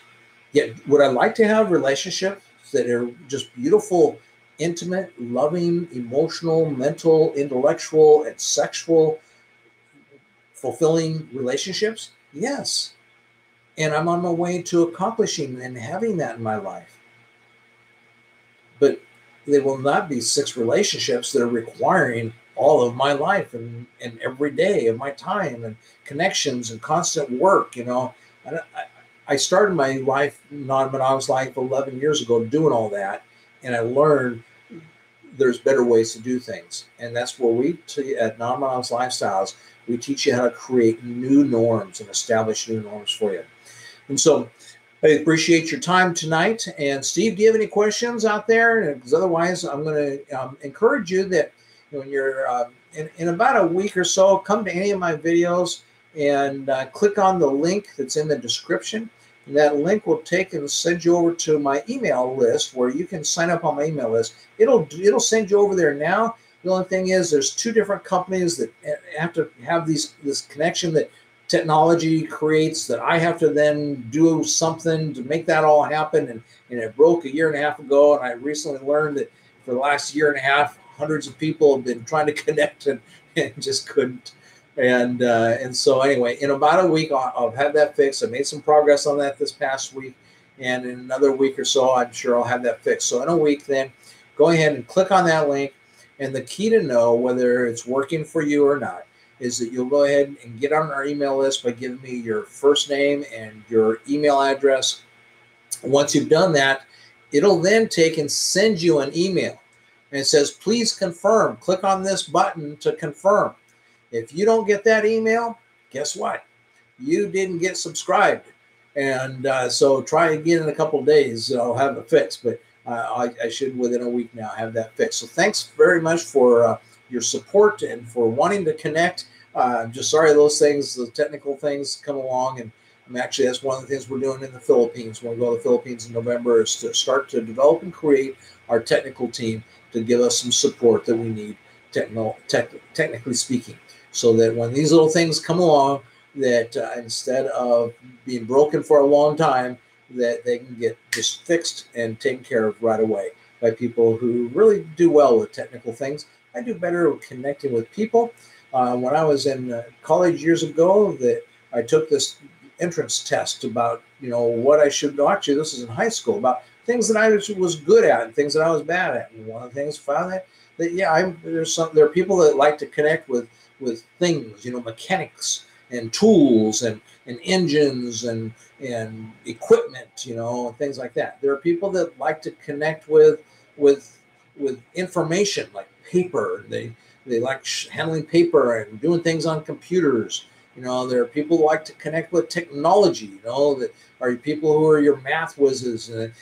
Yet would I like to have relationships that are just beautiful, intimate, loving, emotional, mental, intellectual, and sexual, fulfilling relationships? Yes. And I'm on my way to accomplishing and having that in my life. But they will not be 6 relationships that are requiring all of my life and every day of my time and connections and constant work. I started my life, non-monogamous life, 11 years ago doing all that. And I learned there's better ways to do things. And that's where at Non-Monogamous Lifestyles, we teach you how to create new norms and establish new norms for you. And so I appreciate your time tonight. And Steve, do you have any questions out there? Because otherwise, I'm going to encourage you that when you're in about a week or so, come to any of my videos and click on the link that's in the description. And that link will take and send you over to my email list where you can sign up on my email list. It'll send you over there now. The only thing is there's 2 different companies that have to have this connection that technology creates, that I have to then do something to make that all happen. And it broke 1.5 years ago. And I recently learned that for the last 1.5 years, hundreds of people have been trying to connect and just couldn't. And so anyway, in about a week, I'll have that fixed. I made some progress on that this past week. And in another week or so, I'm sure I'll have that fixed. So in a week, then go ahead and click on that link. And the key to know whether it's working for you or not is that you'll go ahead and get on our email list by giving me your first name and your email address. Once you've done that, it'll then take and send you an email. And it says, please confirm. Click on this button to confirm. If you don't get that email, guess what? You didn't get subscribed. And so try again in a couple of days. I'll have it fixed. But I should, within a week now, have that fixed. So thanks very much for your support and for wanting to connect. I'm just sorry those things, the technical things come along. And actually, that's one of the things we're doing in the Philippines. When we go to the Philippines in November, is to start to develop and create our technical team to give us some support that we need, technically speaking, so that when these little things come along, that instead of being broken for a long time, that they can get just fixed and taken care of right away by people who really do well with technical things. I do better with connecting with people. When I was in college years ago, that I took this entrance test about, what I should know. Actually, this is in high school, about things that I was good at and things that I was bad at. And one of the things I found that there are people that like to connect with things, mechanics and tools and engines and equipment, and things like that. There are people that like to connect with information like paper. They like handling paper and doing things on computers. There are people who like to connect with technology, that are people who are your math whizzes, and,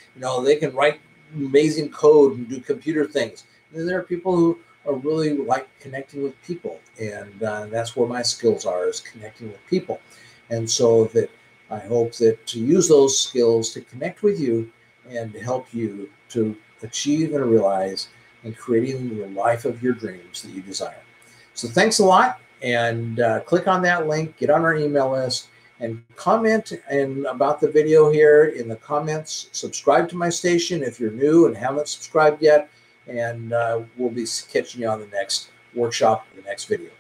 they can write amazing code and do computer things. And then there are people who are really like connecting with people. And that's where my skills are, is connecting with people. And so that I hope that to use those skills to connect with you and to help you to achieve and realize and creating the life of your dreams that you desire. So thanks a lot. And click on that link, get on our email list, and comment about the video here in the comments. Subscribe to my station if you're new and haven't subscribed yet. And we'll be catching you on the next workshop, the next video.